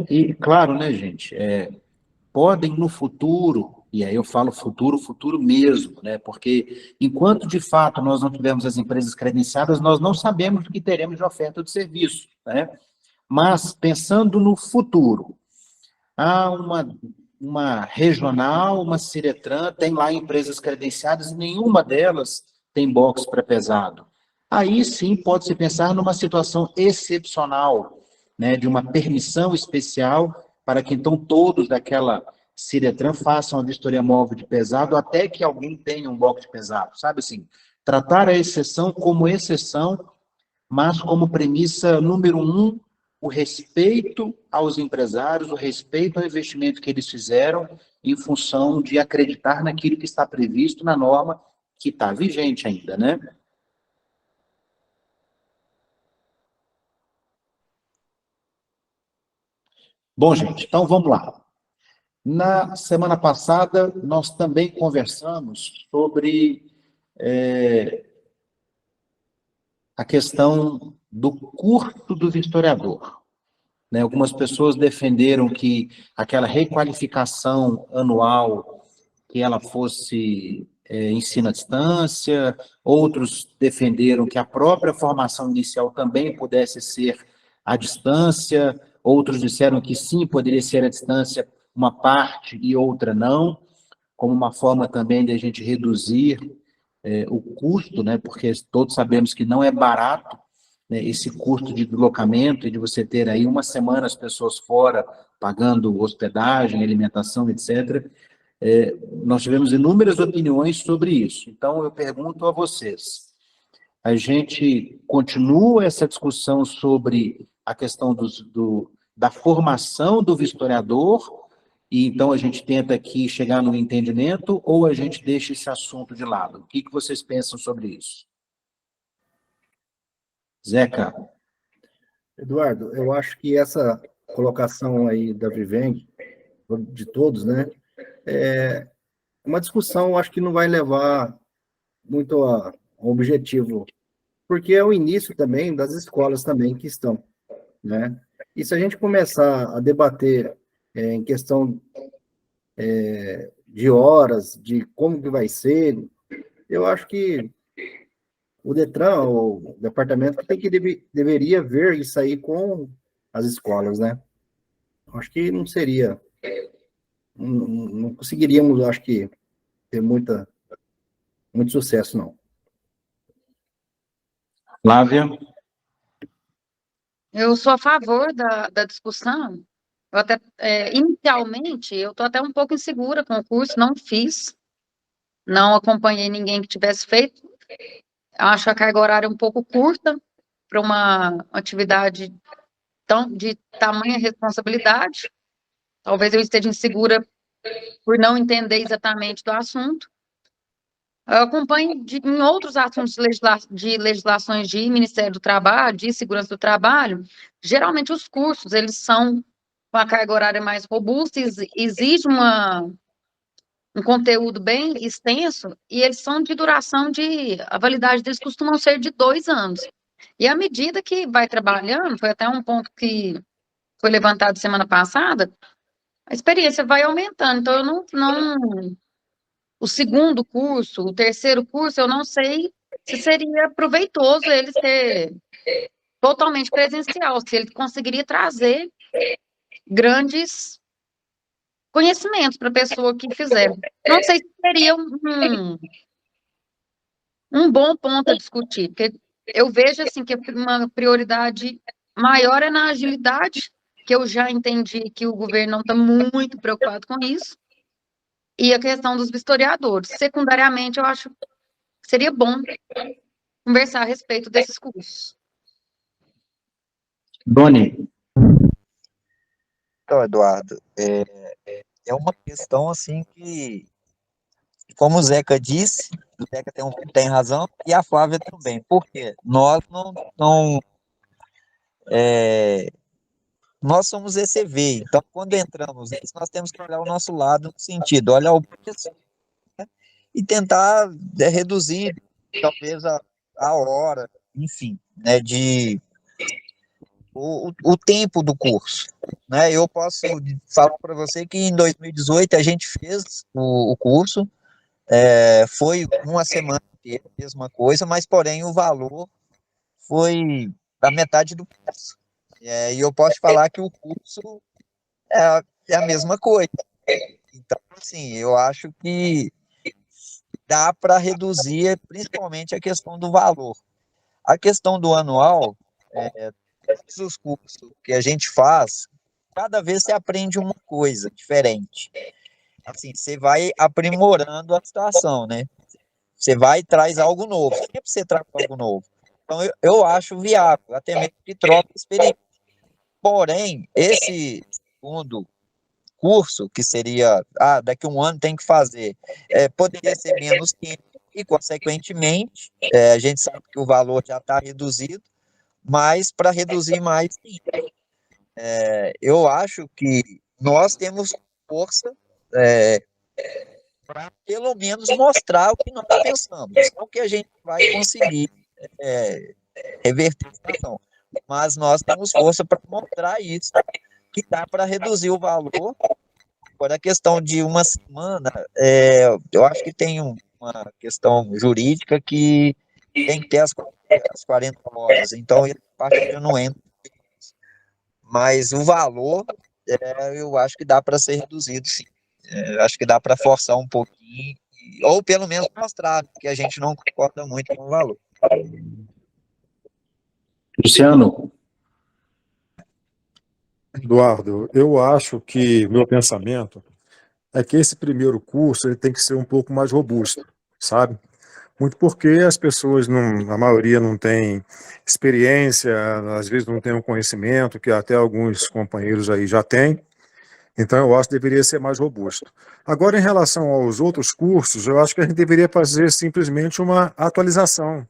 E claro, né, gente, podem no futuro, e aí eu falo futuro, futuro mesmo, né, porque enquanto de fato nós não tivermos as empresas credenciadas, nós não sabemos o que teremos de oferta de serviço, né, mas pensando no futuro, há uma regional, uma Ciretran, tem lá empresas credenciadas e nenhuma delas tem box pré-pesado. Aí sim pode-se pensar numa situação excepcional, né, de uma permissão especial para que então todos daquela Ciretran façam a vistoria móvel de pesado até que alguém tenha um box de pesado, sabe assim? Tratar a exceção como exceção, mas como premissa número 1, o respeito aos empresários, o respeito ao investimento que eles fizeram em função de acreditar naquilo que está previsto na norma que está vigente ainda, né? Bom, gente, então vamos lá. Na semana passada, nós também conversamos sobre a questão do curso do vistoriador, né? Algumas pessoas defenderam que aquela requalificação anual, que ela fosse ensino à distância, outros defenderam que a própria formação inicial também pudesse ser à distância, outros disseram que sim, poderia ser à distância uma parte e outra não, como uma forma também de a gente reduzir o custo, né, porque todos sabemos que não é barato, né, esse custo de deslocamento e de você ter aí uma semana as pessoas fora, pagando hospedagem, alimentação, etc. Nós tivemos inúmeras opiniões sobre isso. Então, eu pergunto a vocês, a gente continua essa discussão sobre a questão da formação do vistoriador, e então a gente tenta aqui chegar num entendimento, ou a gente deixa esse assunto de lado? O que vocês pensam sobre isso? Zeca? Eduardo, eu acho que essa colocação aí da Viveng, de todos, né, é uma discussão, acho que não vai levar muito a um objetivo, porque é o início também das escolas também que estão, né? E se a gente começar a debater em questão de horas, de como que vai ser, eu acho que o Detran, o departamento, deveria ver isso aí com as escolas, né? Acho que não seria não conseguiríamos, acho que, ter muito sucesso, não. Flávia? Eu sou a favor da discussão. Eu até, inicialmente, eu estou até um pouco insegura com o curso, não fiz, não acompanhei ninguém que tivesse feito. Acho a carga horária um pouco curta para uma atividade de tamanha responsabilidade. Talvez eu esteja insegura por não entender exatamente do assunto. Eu acompanho em outros assuntos de legislações de Ministério do Trabalho, de Segurança do Trabalho, geralmente os cursos, eles são com a carga horária mais robusta, exige um conteúdo bem extenso, e eles são de duração a validade deles costumam ser de 2 anos. E à medida que vai trabalhando, foi até um ponto que foi levantado semana passada, a experiência vai aumentando. Então, eu não o segundo curso, o terceiro curso, eu não sei se seria proveitoso ele ser totalmente presencial, se ele conseguiria trazer grandes conhecimentos para a pessoa que fizer. Não sei se seria um bom ponto a discutir, porque eu vejo assim que uma prioridade maior é na agilidade, que eu já entendi que o governo não está muito preocupado com isso, e a questão dos vistoriadores. Secundariamente, eu acho que seria bom conversar a respeito desses cursos. Doni? Então, Eduardo, é uma questão assim que, como o Zeca disse, o Zeca tem razão e a Flávia também, porque nós somos ECV, então quando entramos nisso, nós temos que olhar o nosso lado no sentido, olhar o preço, né, e tentar reduzir talvez a hora, enfim, né, o tempo do curso, né? Eu posso falar para você que em 2018 a gente fez o curso, foi uma semana inteira, a mesma coisa, mas porém o valor foi a metade do preço. E eu posso falar que o curso é a mesma coisa. Então, assim, eu acho que dá para reduzir principalmente a questão do valor. A questão do anual, todos os cursos que a gente faz, cada vez você aprende uma coisa diferente. Assim, você vai aprimorando a situação, né? Você vai e traz algo novo. Sempre você traz algo novo. Então, eu acho viável, até mesmo que troca experiência. Porém, esse segundo curso, que seria, daqui a um ano tem que fazer, poderia ser menos tempo e, consequentemente, a gente sabe que o valor já está reduzido, mas para reduzir mais tempo. Eu acho que nós temos força para, pelo menos, mostrar o que nós pensamos, não que a gente vai conseguir reverter a situação, mas nós temos força para mostrar isso, que dá para reduzir o valor. Agora, a questão de uma semana, eu acho que tem uma questão jurídica que tem que ter as 40 horas, então essa parte eu não entro. Mas o valor, eu acho que dá para ser reduzido, sim. Acho que dá para forçar um pouquinho, ou pelo menos mostrar que a gente não concorda muito com o valor. Luciano? Eduardo, eu acho que meu pensamento é que esse primeiro curso ele tem que ser um pouco mais robusto, sabe? Muito porque as pessoas, a maioria não tem experiência, às vezes não tem um conhecimento, que até alguns companheiros aí já têm, então eu acho que deveria ser mais robusto. Agora, em relação aos outros cursos, eu acho que a gente deveria fazer simplesmente uma atualização.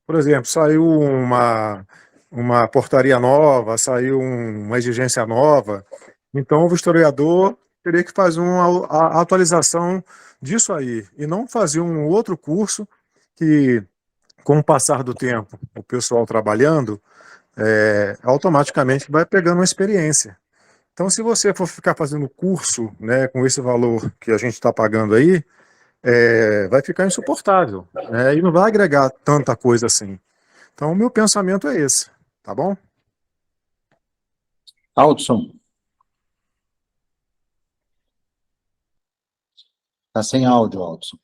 Por exemplo, saiu uma portaria nova, saiu uma exigência nova, então o historiador teria que fazer a atualização disso aí, e não fazer um outro curso que, com o passar do tempo, o pessoal trabalhando, automaticamente vai pegando uma experiência. Então, se você for ficar fazendo curso, né, com esse valor que a gente está pagando aí, vai ficar insuportável, né, e não vai agregar tanta coisa assim. Então, o meu pensamento é esse, tá bom? Aldson? Está sem áudio, Aldson.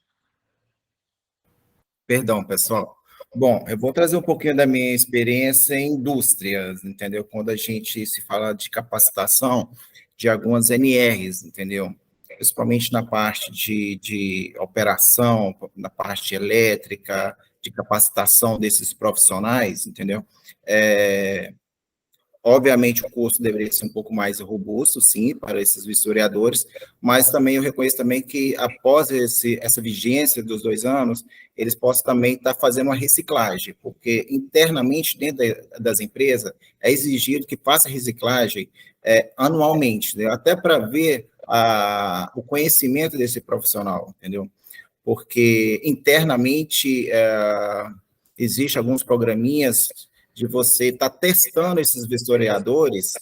Perdão, pessoal. Bom, eu vou trazer um pouquinho da minha experiência em indústrias, entendeu? Quando a gente se fala de capacitação de algumas NRs, entendeu? Principalmente na parte de operação, na parte elétrica, de capacitação desses profissionais, entendeu? Obviamente, o curso deveria ser um pouco mais robusto, sim, para esses vistoriadores, mas também eu reconheço também que, após essa vigência dos 2 anos, eles possam também estar fazendo uma reciclagem, porque internamente, dentro das empresas, é exigido que faça reciclagem anualmente, né? Até para ver o conhecimento desse profissional, entendeu? Porque internamente existem alguns programinhas de você estar testando esses vistoriadores,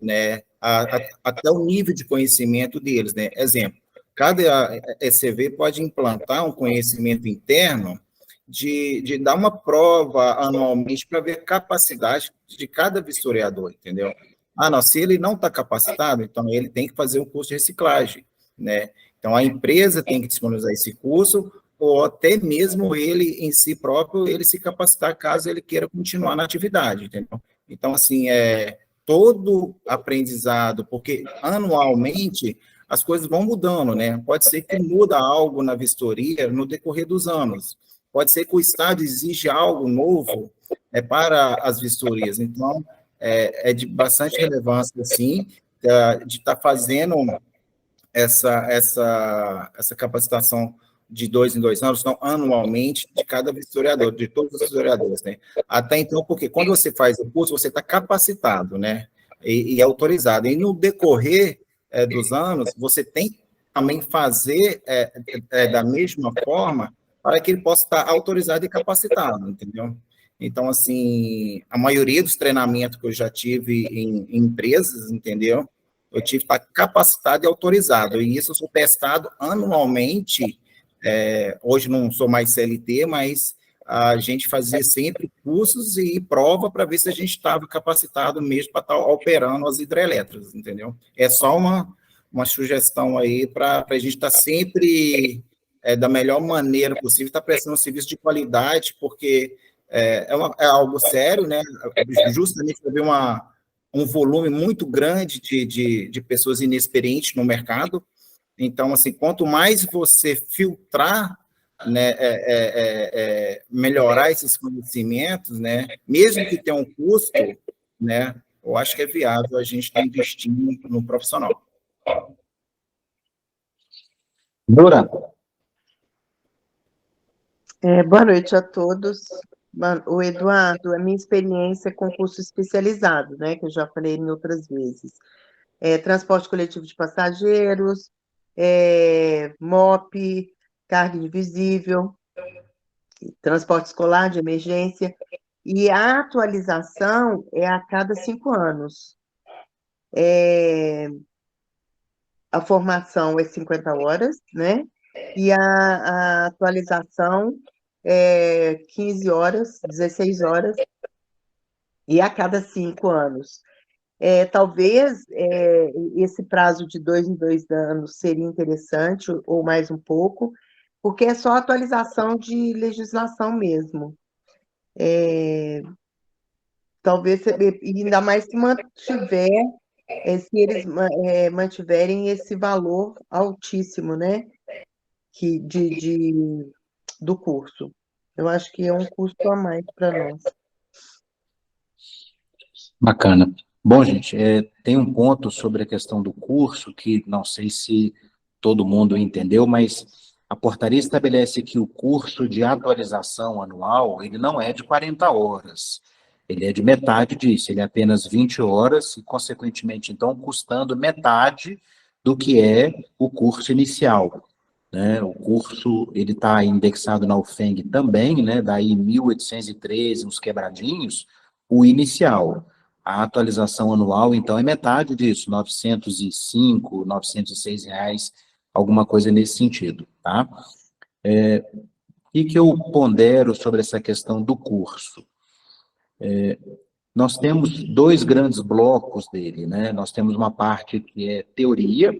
né, até o nível de conhecimento deles, né? Exemplo, cada ECV pode implantar um conhecimento interno de dar uma prova anualmente para ver a capacidade de cada vistoriador, entendeu? Não, se ele não está capacitado, então ele tem que fazer um curso de reciclagem, né? Então, a empresa tem que disponibilizar esse curso, ou até mesmo ele em si próprio, ele se capacitar caso ele queira continuar na atividade, entendeu? Então, assim, todo aprendizado, porque anualmente as coisas vão mudando, né? Pode ser que muda algo na vistoria no decorrer dos anos, pode ser que o Estado exija algo novo para as vistorias, então, é de bastante relevância, assim, de estar fazendo essa capacitação de 2 em 2 anos, não, anualmente, de cada vistoriador, de todos os vistoriadores, né? Até então, porque quando você faz o curso, você está capacitado, né? E autorizado. E no decorrer dos anos, você tem que também fazer da mesma forma para que ele possa estar autorizado e capacitado, entendeu? Então, assim, a maioria dos treinamentos que eu já tive em empresas, entendeu? Eu tive que estar capacitado e autorizado, e isso eu sou testado anualmente. Hoje não sou mais CLT, mas a gente fazia sempre cursos e prova para ver se a gente estava capacitado mesmo para estar operando as hidrelétricas, entendeu? É só uma sugestão aí para a gente estar sempre da melhor maneira possível, estar prestando um serviço de qualidade, porque é algo sério, né? Justamente para ver um volume muito grande de pessoas inexperientes no mercado. Então, assim, quanto mais você filtrar, né, melhorar esses conhecimentos, né, mesmo que tenha um custo, né, eu acho que é viável a gente estar investindo no profissional. Dora. Boa noite a todos. O Eduardo, a minha experiência com curso especializado, né, que eu já falei em outras vezes. Transporte coletivo de passageiros, MOP, carga invisível, transporte escolar de emergência, e a atualização é a cada 5 anos. A formação é 50 horas, né? E a atualização é 15 horas, 16 horas, e a cada 5 anos. Talvez esse prazo de 2 em 2 anos seria interessante, ou mais um pouco, porque é só atualização de legislação mesmo. Talvez, e ainda mais se se eles mantiverem esse valor altíssimo, né, do curso. Eu acho que é um custo a mais para nós. Bacana. Bom, gente, tem um ponto sobre a questão do curso que não sei se todo mundo entendeu, mas a portaria estabelece que o curso de atualização anual, ele não é de 40 horas, ele é de metade disso, ele é apenas 20 horas e, consequentemente, então, custando metade do que é o curso inicial, né? O curso, ele está indexado na UFENG também, né? Daí 1.813, uns quebradinhos, o inicial. A atualização anual, então, é metade disso, R$ 905, R$ 906, alguma coisa nesse sentido, tá? O que eu pondero sobre essa questão do curso? Nós temos 2 grandes blocos dele, né? Nós temos uma parte que é teoria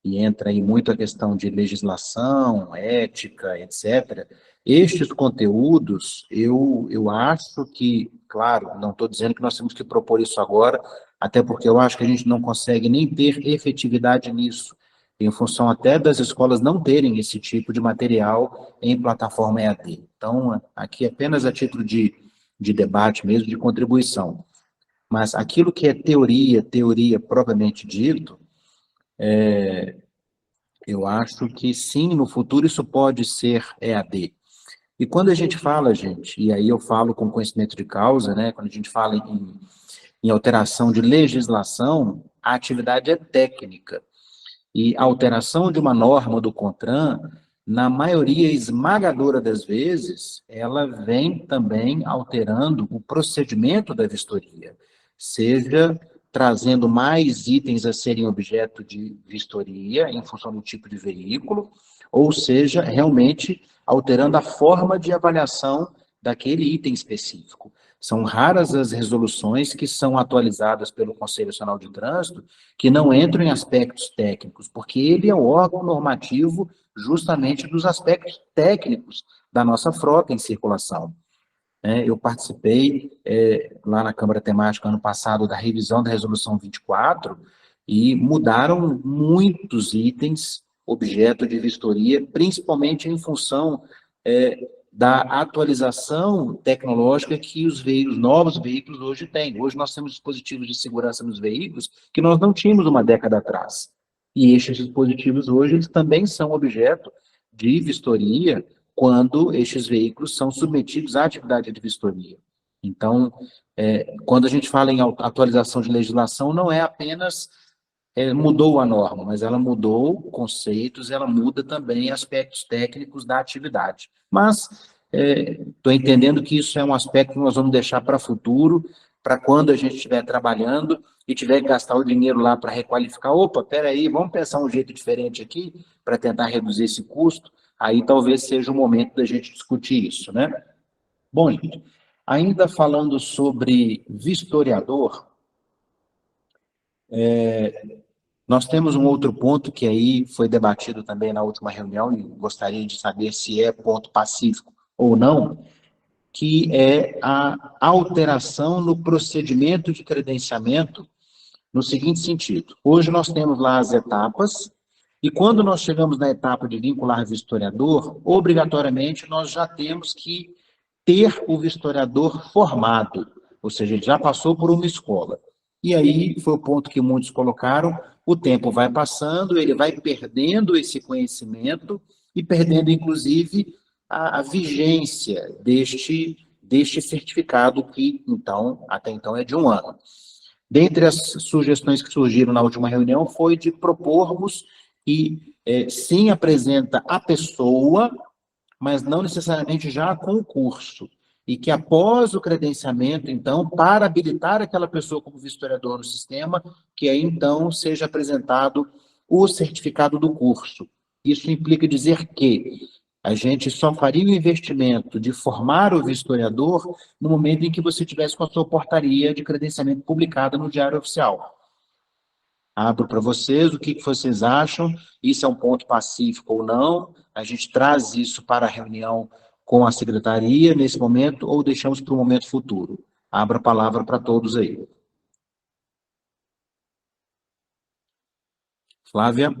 e entra aí muito a questão de legislação, ética, etc., estes conteúdos, eu acho que, claro, não estou dizendo que nós temos que propor isso agora, até porque eu acho que a gente não consegue nem ter efetividade nisso, em função até das escolas não terem esse tipo de material em plataforma EAD. Então, aqui apenas a título de debate mesmo, de contribuição. Mas aquilo que é teoria propriamente dito, eu acho que sim, no futuro isso pode ser EAD. E quando a gente fala, gente, e aí eu falo com conhecimento de causa, né, quando a gente fala em alteração de legislação, a atividade é técnica. E a alteração de uma norma do CONTRAN, na maioria esmagadora das vezes, ela vem também alterando o procedimento da vistoria, seja trazendo mais itens a serem objeto de vistoria em função do tipo de veículo, ou seja, realmente alterando a forma de avaliação daquele item específico. São raras as resoluções que são atualizadas pelo Conselho Nacional de Trânsito que não entram em aspectos técnicos, porque ele é o órgão normativo justamente dos aspectos técnicos da nossa frota em circulação. Eu participei lá na Câmara Temática ano passado da revisão da Resolução 24 e mudaram muitos itens objeto de vistoria, principalmente em função da atualização tecnológica que os novos veículos hoje têm. Hoje nós temos dispositivos de segurança nos veículos que nós não tínhamos uma década atrás. E estes dispositivos hoje eles também são objeto de vistoria quando estes veículos são submetidos à atividade de vistoria. Então, quando a gente fala em atualização de legislação, não é apenas mudou a norma, mas ela mudou conceitos, ela muda também aspectos técnicos da atividade. Mas estou entendendo que isso é um aspecto que nós vamos deixar para futuro, para quando a gente estiver trabalhando e tiver que gastar o dinheiro lá para requalificar, opa, espera aí, vamos pensar um jeito diferente aqui para tentar reduzir esse custo, aí talvez seja o momento da gente discutir isso, né? Bom, gente, ainda falando sobre vistoriador, nós temos um outro ponto que aí foi debatido também na última reunião e gostaria de saber se é ponto pacífico ou não, que é a alteração no procedimento de credenciamento no seguinte sentido. Hoje nós temos lá as etapas e quando nós chegamos na etapa de vincular vistoriador, obrigatoriamente nós já temos que ter o vistoriador formado, ou seja, ele já passou por uma escola. E aí foi o ponto que muitos colocaram, o tempo vai passando, ele vai perdendo esse conhecimento e perdendo, inclusive, a vigência deste certificado que, então, até então é de 1 ano. Dentre as sugestões que surgiram na última reunião foi de propormos que sim apresenta a pessoa, mas não necessariamente já com o curso. E que após o credenciamento, então, para habilitar aquela pessoa como vistoriador no sistema, que aí, então, seja apresentado o certificado do curso. Isso implica dizer que a gente só faria o investimento de formar o vistoriador no momento em que você tivesse com a sua portaria de credenciamento publicada no Diário Oficial. Abro para vocês, o que vocês acham, isso é um ponto pacífico ou não, a gente traz isso para a reunião com a secretaria nesse momento ou deixamos para um momento futuro? Abro a palavra para todos aí. Flávia?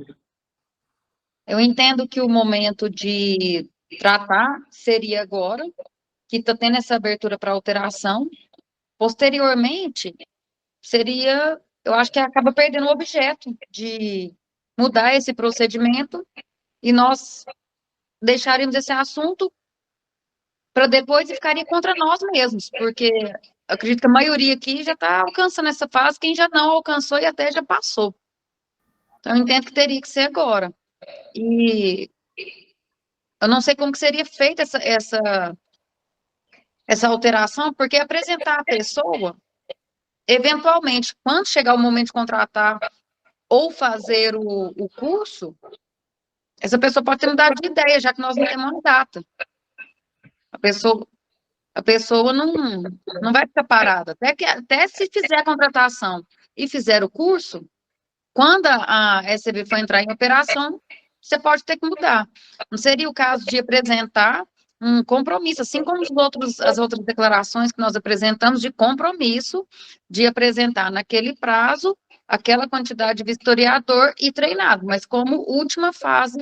Eu entendo que o momento de tratar seria agora, que está tendo essa abertura para alteração. Posteriormente, seria, eu acho que acaba perdendo o objeto de mudar esse procedimento e nós deixaríamos esse assunto para depois e ficaria contra nós mesmos, porque acredito que a maioria aqui já está alcançando essa fase, quem já não alcançou e até já passou. Então, eu entendo que teria que ser agora. E eu não sei como que seria feita essa alteração, porque apresentar a pessoa, eventualmente, quando chegar o momento de contratar ou fazer o curso, essa pessoa pode ter mudado de ideia, já que nós não temos uma data. A pessoa não vai ficar parada. Até se fizer a contratação e fizer o curso, Quando a SCB for entrar em operação, você pode ter que mudar. Não seria o caso de apresentar um compromisso, assim como as outras declarações que nós apresentamos de compromisso, de apresentar naquele prazo aquela quantidade de vistoriador e treinado, mas como última fase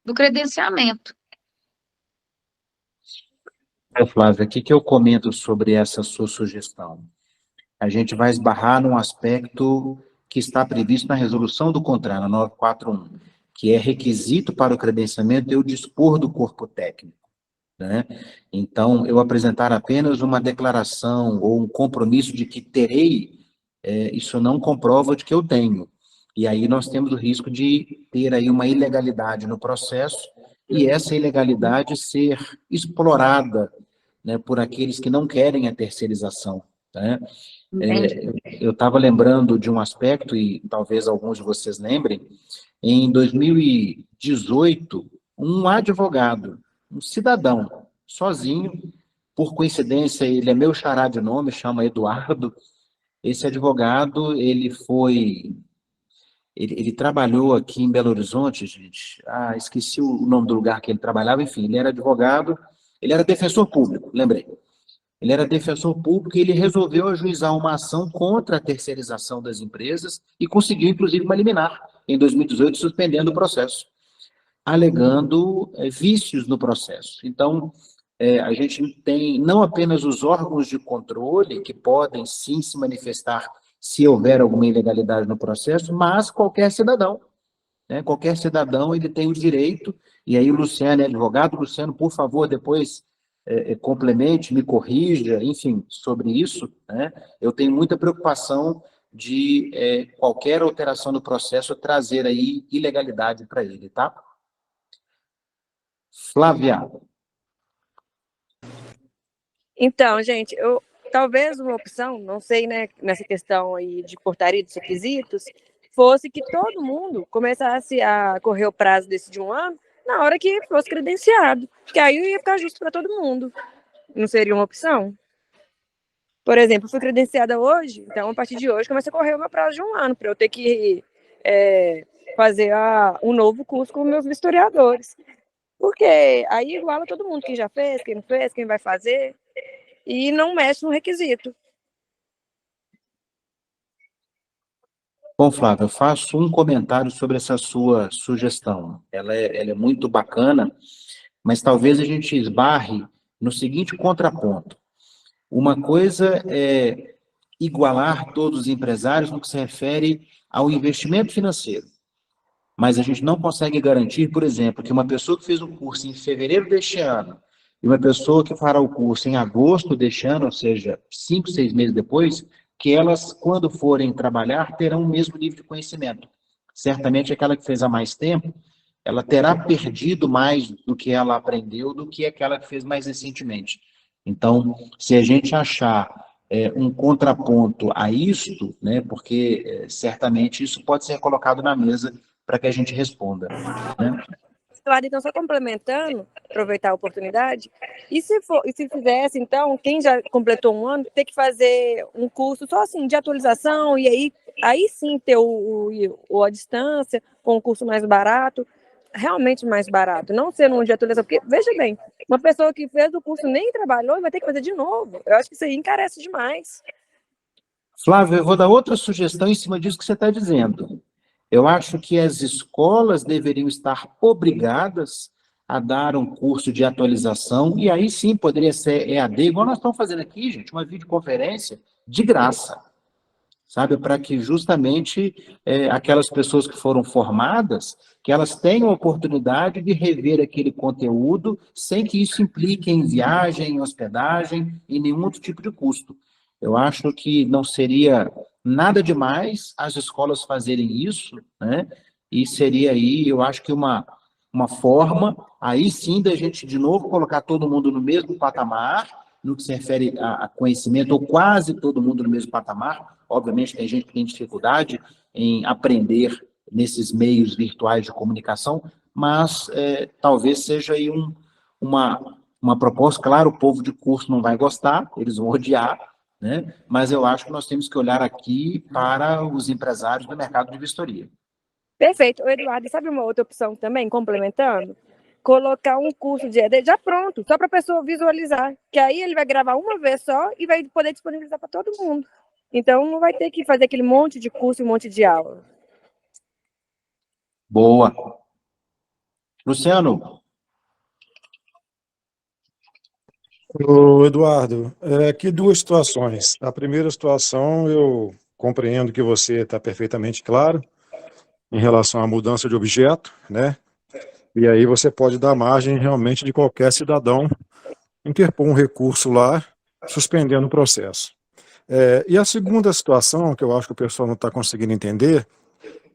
do credenciamento. Flávia, o que eu comento sobre essa sua sugestão? A gente vai esbarrar num aspecto que está previsto na resolução do CONTRAN, na 941, que é requisito para o credenciamento eu dispor do corpo técnico, né? Então, eu apresentar apenas uma declaração ou um compromisso de que terei, isso não comprova de que eu tenho. E aí nós temos o risco de ter aí uma ilegalidade no processo e essa ilegalidade ser explorada, né, por aqueles que não querem a terceirização, né? Eu estava lembrando de um aspecto, e talvez alguns de vocês lembrem, em 2018, um advogado, um cidadão, sozinho, por coincidência, ele é meu xará de nome, chama Eduardo. Esse advogado, ele trabalhou aqui em Belo Horizonte, gente, esqueci o nome do lugar que ele trabalhava, enfim, ele era advogado, ele era defensor público, lembrei. Ele era defensor público e ele resolveu ajuizar uma ação contra a terceirização das empresas e conseguiu, inclusive, uma liminar em 2018, suspendendo o processo, alegando vícios no processo. Então, a gente tem não apenas os órgãos de controle, que podem sim se manifestar se houver alguma ilegalidade no processo, mas qualquer cidadão, né? Qualquer cidadão, ele tem o direito, e aí o Luciano é advogado. Luciano, por favor, depois complemente, me corrija, enfim, sobre isso, né? Eu tenho muita preocupação de qualquer alteração no processo trazer aí ilegalidade para ele, tá? Flávia. Então, gente, talvez uma opção, não sei, né, nessa questão aí de portaria dos requisitos, fosse que todo mundo começasse a correr o prazo desse de 1 ano na hora que fosse credenciado, que aí ia ficar justo para todo mundo. Não seria uma opção? Por exemplo, eu fui credenciada hoje, então a partir de hoje começa a correr o meu prazo de 1 ano, para eu ter que fazer um novo curso com meus vistoriadores. Porque aí iguala todo mundo, quem já fez, quem não fez, quem vai fazer, e não mexe no requisito. Bom, Flávia, eu faço um comentário sobre essa sua sugestão. Ela é muito bacana, mas talvez a gente esbarre no seguinte contraponto. Uma coisa é igualar todos os empresários no que se refere ao investimento financeiro, mas a gente não consegue garantir, por exemplo, que uma pessoa que fez um curso em fevereiro deste ano e uma pessoa que fará o curso em agosto deste ano, ou seja, 5, 6 meses depois, que elas, quando forem trabalhar, terão o mesmo nível de conhecimento. Certamente aquela que fez há mais tempo, ela terá perdido mais do que ela aprendeu do que aquela que fez mais recentemente. Então, se a gente achar um contraponto a isto, né, porque certamente isso pode ser colocado na mesa para que a gente responda, né? Claro, então, só complementando, aproveitar a oportunidade, e se fizesse, então, quem já completou 1 ano, ter que fazer um curso só assim, de atualização, e aí sim ter a distância, com um curso mais barato, realmente mais barato, não sendo um de atualização, porque, veja bem, uma pessoa que fez o curso nem trabalhou e vai ter que fazer de novo. Eu acho que isso aí encarece demais. Flávio, eu vou dar outra sugestão em cima disso que você está dizendo. Eu acho que as escolas deveriam estar obrigadas a dar um curso de atualização, e aí sim poderia ser EAD, igual nós estamos fazendo aqui, gente, uma videoconferência de graça, sabe? Para que justamente aquelas pessoas que foram formadas, que elas tenham a oportunidade de rever aquele conteúdo sem que isso implique em viagem, em hospedagem, em nenhum outro tipo de custo. Eu acho que não seria nada demais as escolas fazerem isso, né? E seria aí, eu acho que uma forma, aí sim, da gente de novo colocar todo mundo no mesmo patamar, no que se refere a conhecimento, ou quase todo mundo no mesmo patamar. Obviamente tem gente que tem dificuldade em aprender nesses meios virtuais de comunicação, mas talvez seja aí uma proposta. Claro, o povo de curso não vai gostar, eles vão odiar, né? Mas eu acho que nós temos que olhar aqui para os empresários do mercado de vistoria. Perfeito. Ô, Eduardo, sabe uma outra opção também, complementando? Colocar um curso de EAD já pronto, só para a pessoa visualizar, que aí ele vai gravar uma vez só e vai poder disponibilizar para todo mundo. Então, não vai ter que fazer aquele monte de curso e um monte de aula. Boa. Luciano, Ô, Eduardo, aqui duas situações. A primeira situação, eu compreendo que você está perfeitamente claro em relação à mudança de objeto, né? E aí você pode dar margem realmente de qualquer cidadão interpor um recurso lá, suspendendo o processo. E a segunda situação, que eu acho que o pessoal não está conseguindo entender,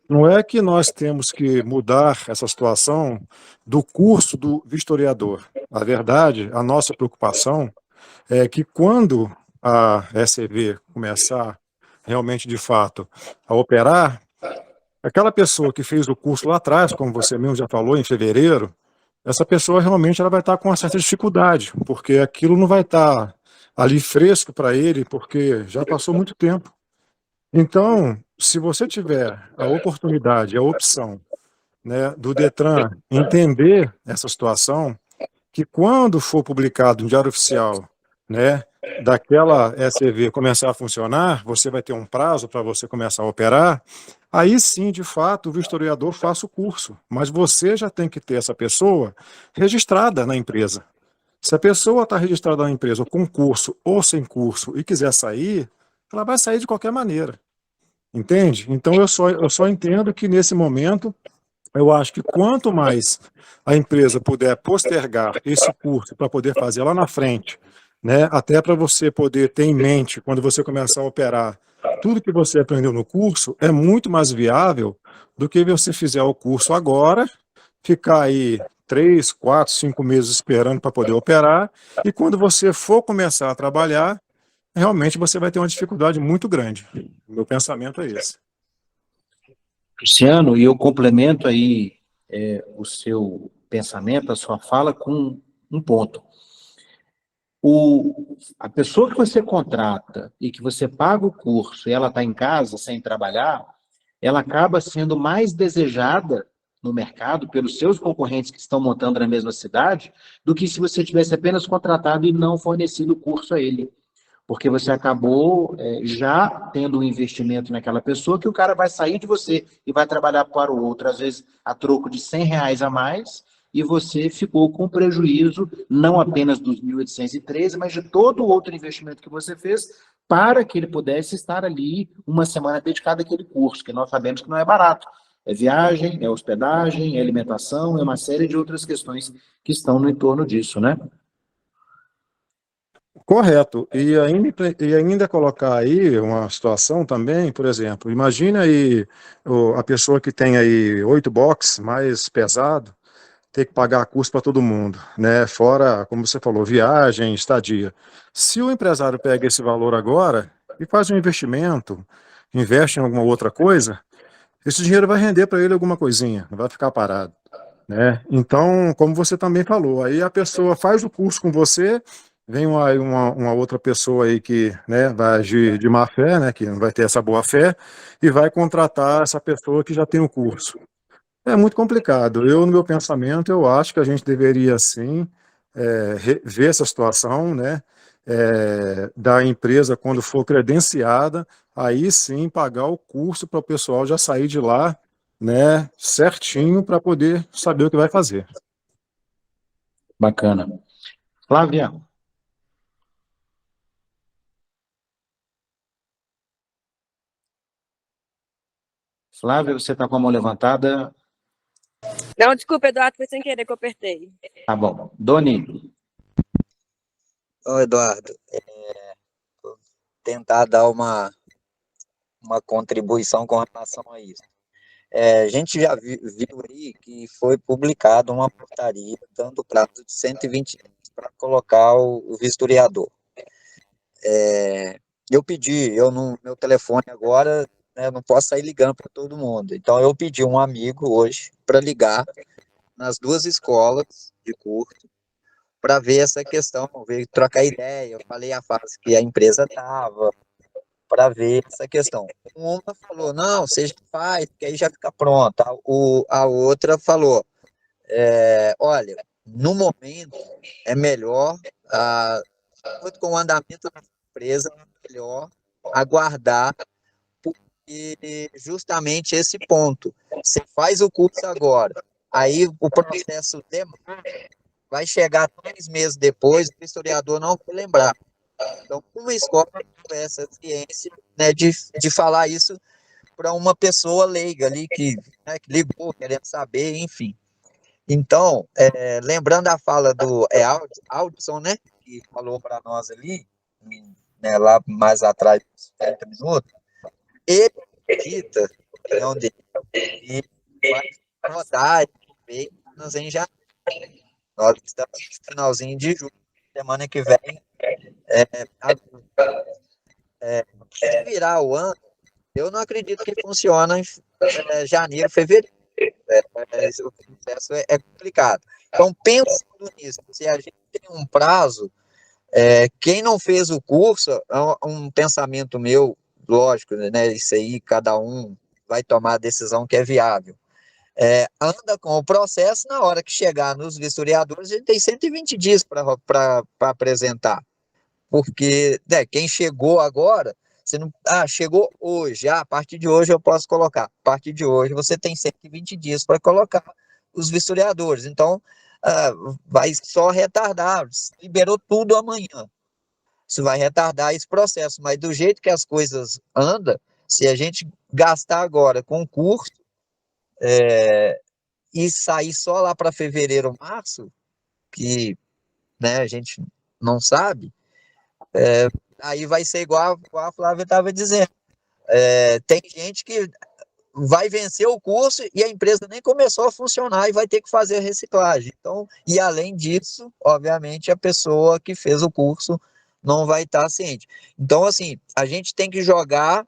não é que nós temos que mudar essa situação do curso do vistoriador. Na verdade, a nossa preocupação é que quando a SCV começar realmente, de fato, a operar, aquela pessoa que fez o curso lá atrás, como você mesmo já falou, em fevereiro, essa pessoa realmente ela vai estar com uma certa dificuldade, porque aquilo não vai estar ali fresco para ele, porque já passou muito tempo. Então, se você tiver a oportunidade, a opção, né, do Detran entender essa situação, que quando for publicado no Diário Oficial, né, daquela SCV começar a funcionar, você vai ter um prazo para você começar a operar, aí sim, de fato, o vistoriador faça o curso, mas você já tem que ter essa pessoa registrada na empresa. Se a pessoa está registrada na empresa com curso ou sem curso e quiser sair, ela vai sair de qualquer maneira, entende? Então eu só entendo que nesse momento eu acho que quanto mais a empresa puder postergar esse curso para poder fazer lá na frente, né, até para você poder ter em mente, quando você começar a operar, tudo que você aprendeu no curso é muito mais viável do que você fizer o curso agora, ficar aí 3, 4, 5 meses esperando para poder operar, e quando você for começar a trabalhar, realmente você vai ter uma dificuldade muito grande. Meu pensamento é esse. Luciano, e eu complemento aí o seu pensamento, a sua fala, com um ponto. A pessoa que você contrata e que você paga o curso e ela está em casa sem trabalhar, ela acaba sendo mais desejada no mercado pelos seus concorrentes que estão montando na mesma cidade do que se você tivesse apenas contratado e não fornecido o curso a ele. Porque você acabou já tendo um investimento naquela pessoa que o cara vai sair de você e vai trabalhar para o outro, às vezes a troco de R$ 100 a mais, e você ficou com prejuízo não apenas dos 1.813, mas de todo o outro investimento que você fez para que ele pudesse estar ali uma semana dedicada àquele curso, que nós sabemos que não é barato. É viagem, é hospedagem, é alimentação, é uma série de outras questões que estão no entorno disso, né? Correto. E ainda colocar aí uma situação também, por exemplo, imagina aí a pessoa que tem aí 8 boxes, mais pesado, ter que pagar custo para todo mundo, né? Fora, como você falou, viagem, estadia. Se o empresário pega esse valor agora e faz um investimento, investe em alguma outra coisa, esse dinheiro vai render para ele alguma coisinha, não vai ficar parado, né? Então, como você também falou, aí a pessoa faz o curso com você, vem uma outra pessoa aí que, né, vai agir de má fé, né, que não vai ter essa boa fé, e vai contratar essa pessoa que já tem o curso. É muito complicado. No meu pensamento, eu acho que a gente deveria, sim, ver essa situação, né, da empresa, quando for credenciada, aí sim pagar o curso para o pessoal já sair de lá, né, certinho, para poder saber o que vai fazer. Bacana. Flávia, você está com a mão levantada? Não, desculpa, Eduardo, foi sem querer que eu apertei. Tá bom. Doni, Ô, Eduardo, vou tentar dar uma contribuição com relação a isso. A gente já viu aí que foi publicado uma portaria dando prazo de 120 dias para colocar o vistoriador. Eu pedi, meu telefone agora, né, não posso sair ligando para todo mundo, então eu pedi um amigo hoje para ligar nas 2 escolas de curso para ver essa questão, ver, trocar ideia. Eu falei a fase que a empresa estava, para ver essa questão. Uma falou, não, você já faz, que aí já fica pronta. A outra falou, olha, no momento é melhor, de acordo com o andamento da empresa, é melhor aguardar, porque justamente esse ponto. Você faz o curso agora, aí o processo vai chegar 3 meses depois, o historiador não vai lembrar. Então, uma escola com essa ciência, né, de falar isso para uma pessoa leiga ali né, que ligou, querendo saber, enfim. Então, lembrando a fala do Aldson, né, que falou para nós ali, né, lá mais atrás, 30 minutos, ele acredita, na opinião dele, que vai rodar em janeiro. Nós estamos no finalzinho de julho, semana que vem, se virar o ano, eu não acredito que funciona em janeiro, fevereiro. O processo é complicado. Então, pensando nisso, se a gente tem um prazo, quem não fez o curso, é um pensamento meu, lógico, né? Isso aí, cada um vai tomar a decisão que é viável. Anda com o processo, na hora que chegar nos vistoriadores, a gente tem 120 dias para apresentar. Porque quem chegou agora, você não. Chegou hoje, a partir de hoje eu posso colocar. A partir de hoje você tem 120 dias para colocar os vistoriadores. Então, vai só retardar. Liberou tudo amanhã. Isso vai retardar esse processo. Mas do jeito que as coisas andam, se a gente gastar agora com curso, e sair só lá para fevereiro, março, que, né, a gente não sabe, aí vai ser igual a Flávia estava dizendo. Tem gente que vai vencer o curso e a empresa nem começou a funcionar e vai ter que fazer a reciclagem. Então, e além disso, obviamente, a pessoa que fez o curso não vai estar ciente. Então, assim, a gente tem que jogar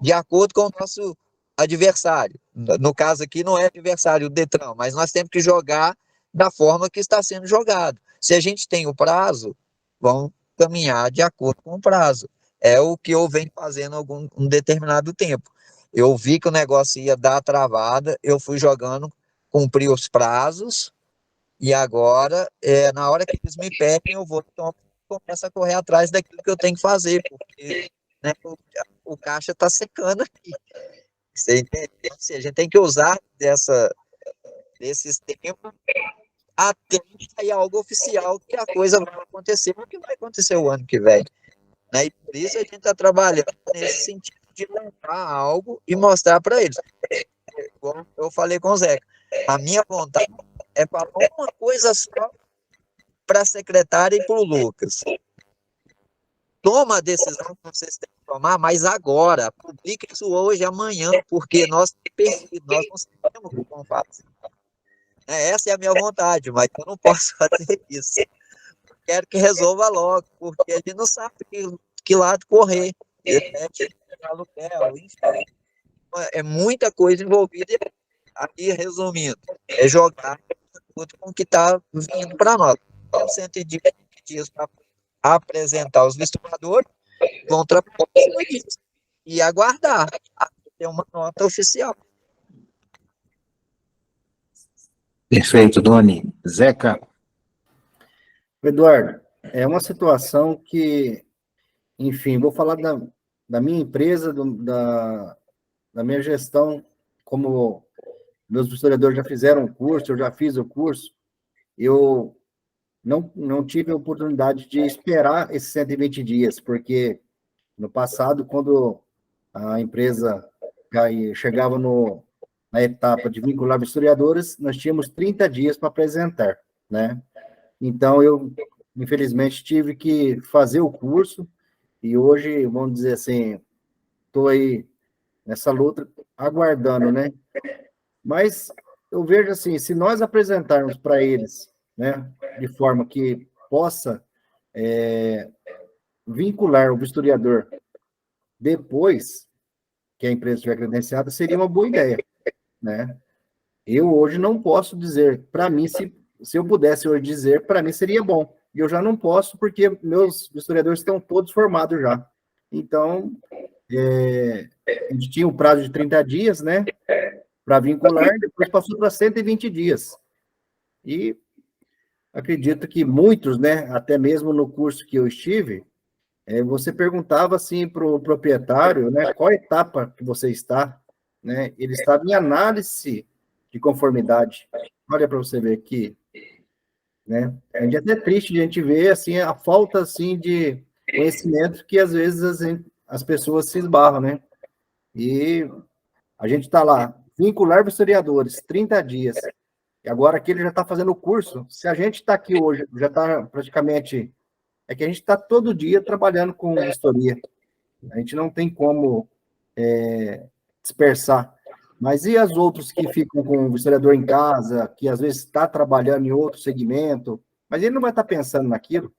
de acordo com o nosso adversário. No caso aqui, não é adversário o Detran, mas nós temos que jogar da forma que está sendo jogado. Se a gente tem o prazo, vamos caminhar de acordo com o prazo. É o que eu venho fazendo um determinado tempo. Eu vi que o negócio ia dar travada, eu fui jogando, cumpri os prazos, e agora, na hora que eles me pedem, eu vou, então, começo a correr atrás daquilo que eu tenho que fazer, porque, né, o caixa está secando aqui. Você entende? Assim, a gente tem que usar desses tempos até sair algo oficial que a coisa vai acontecer, porque vai acontecer o ano que vem. Né? E por isso a gente está trabalhando nesse sentido de montar algo e mostrar para eles. Como eu falei com o Zeca, a minha vontade é falar uma coisa só para a secretária e para o Lucas. Toma a decisão que vocês têm que tomar, mas agora, publique isso hoje, amanhã, porque nós não sabemos como fazer. Essa é a minha vontade, mas eu não posso fazer isso. Quero que resolva logo, porque a gente não sabe que lado correr. Aluguel, enfim. É muita coisa envolvida. Aqui, resumindo, é jogar tudo com o que está vindo para nós. 120 dias para apresentar os vistoriadores, vão trabalhar em cima disso e aguardar até ter uma nota oficial. Perfeito, Doni. Zeca. Eduardo, é uma situação que, enfim, vou falar da minha empresa, da minha gestão, como meus historiadores já fizeram o curso, eu já fiz o curso, eu não tive a oportunidade de esperar esses 120 dias, porque no passado, quando a empresa chegava na etapa de vincular historiadores, nós tínhamos 30 dias para apresentar, né? Então, eu, infelizmente, tive que fazer o curso, e hoje, vamos dizer assim, estou aí nessa luta, aguardando, né? Mas eu vejo assim, se nós apresentarmos para eles, né, de forma que possa vincular o vistoriador depois que a empresa estiver credenciada, seria uma boa ideia, né? Eu hoje não posso dizer para mim se se eu pudesse hoje dizer, para mim seria bom. E eu já não posso, porque meus historiadores estão todos formados já. Então, a gente tinha um prazo de 30 dias, né, para vincular, depois passou para 120 dias. E acredito que muitos, né, até mesmo no curso que eu estive, você perguntava assim para o proprietário, né, qual etapa que você está, né? Ele estava em análise de conformidade. Olha para você ver aqui, né? É até triste de a gente ver assim a falta assim de conhecimento que às vezes as pessoas se esbarram, né? E a gente está lá, vincular historiadores, 30 dias. E agora que ele já está fazendo o curso, se a gente está aqui hoje, já está praticamente, é que a gente está todo dia trabalhando com vistoria. A gente não tem como dispersar. Mas e as outros que ficam com o historiador em casa, que às vezes está trabalhando em outro segmento, mas ele não vai estar pensando naquilo,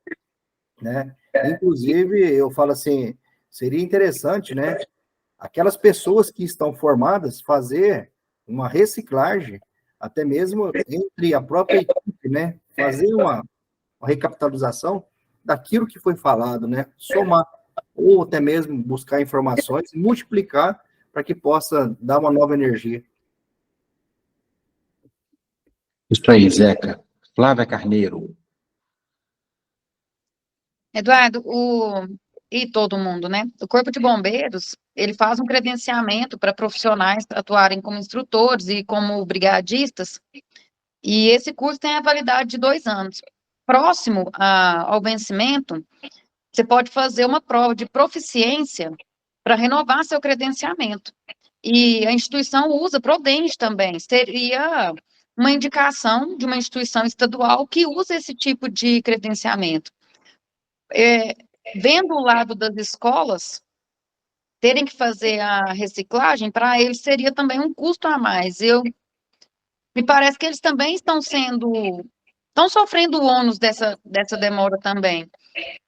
né? Inclusive, eu falo assim, seria interessante, né? Aquelas pessoas que estão formadas fazer uma reciclagem, até mesmo entre a própria equipe, né? Fazer uma recapitalização daquilo que foi falado, né? Somar, ou até mesmo buscar informações, multiplicar para que possa dar uma nova energia. Isso aí, Zeca. Flávia Carneiro. Eduardo, e todo mundo, né? O Corpo de Bombeiros, ele faz um credenciamento para profissionais atuarem como instrutores e como brigadistas, e esse curso tem a validade de 2 anos. Próximo ao vencimento, você pode fazer uma prova de proficiência para renovar seu credenciamento. E a instituição usa Prodenge também, seria uma indicação de uma instituição estadual que usa esse tipo de credenciamento. Vendo o lado das escolas terem que fazer a reciclagem, para eles seria também um custo a mais. Me parece que eles também estão sofrendo o ônus dessa demora também.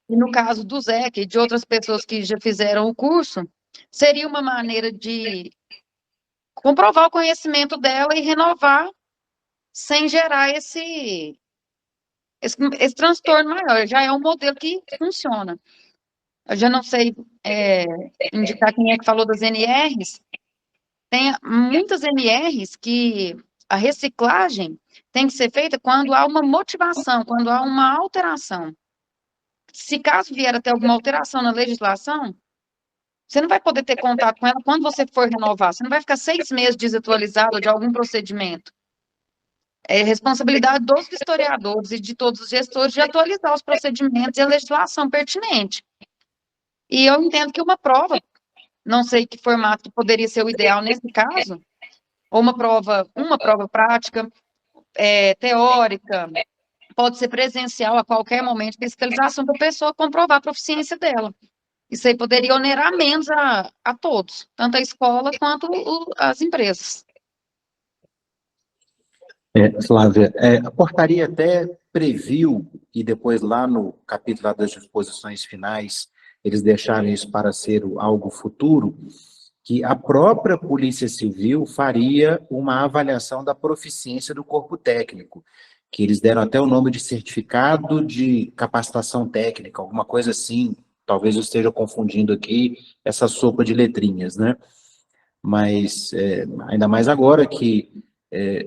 E no caso do Zeca e de outras pessoas que já fizeram o curso, seria uma maneira de comprovar o conhecimento dela e renovar sem gerar esse transtorno maior. Já é um modelo que funciona. Eu já não sei indicar quem é que falou das NRs. Tem muitas NRs que a reciclagem tem que ser feita quando há uma motivação, quando há uma alteração. Se caso vier a ter alguma alteração na legislação, você não vai poder ter contato com ela quando você for renovar. Você não vai ficar 6 meses desatualizado de algum procedimento. É responsabilidade dos historiadores e de todos os gestores de atualizar os procedimentos e a legislação pertinente. E eu entendo que uma prova, não sei que formato que poderia ser o ideal nesse caso, ou uma prova prática, teórica, pode ser presencial a qualquer momento de fiscalização para a pessoa comprovar a proficiência dela. Isso aí poderia onerar menos a todos, tanto a escola quanto as empresas. Flávia, a portaria até previu, e depois lá no capítulo lá das disposições finais, eles deixaram isso para ser algo futuro, que a própria Polícia Civil faria uma avaliação da proficiência do corpo técnico, que eles deram até o nome de certificado de capacitação técnica, alguma coisa assim, talvez eu esteja confundindo aqui essa sopa de letrinhas, né? Mas ainda mais agora que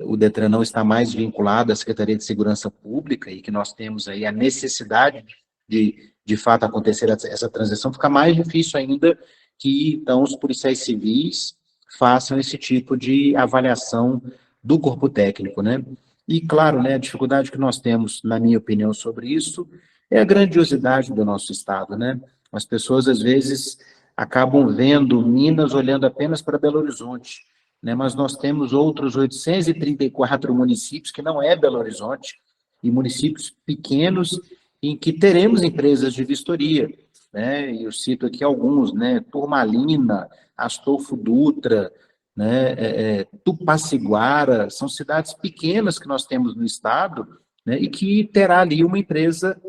o Detran não está mais vinculado à Secretaria de Segurança Pública e que nós temos aí a necessidade de fato acontecer essa transição, fica mais difícil ainda que, então, os policiais civis façam esse tipo de avaliação do corpo técnico, né? E, claro, né, a dificuldade que nós temos, na minha opinião, sobre isso é a grandiosidade do nosso Estado, né? As pessoas, às vezes, acabam vendo Minas olhando apenas para Belo Horizonte, né? Mas nós temos outros 834 municípios que não é Belo Horizonte, e municípios pequenos em que teremos empresas de vistoria, né? Eu cito aqui alguns, né? Turmalina, Astolfo Dutra, né? Tupaciguara, são cidades pequenas que nós temos no estado, né? E que terá ali uma empresa,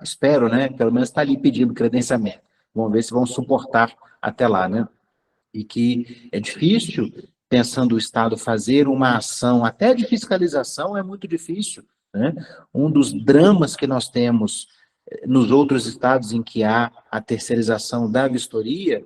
espero, né? Pelo menos está ali pedindo credenciamento. Vamos ver se vão suportar até lá, né? E que é difícil pensando o Estado fazer uma ação até de fiscalização é muito difícil, né? Um dos dramas que nós temos nos outros estados em que há a terceirização da vistoria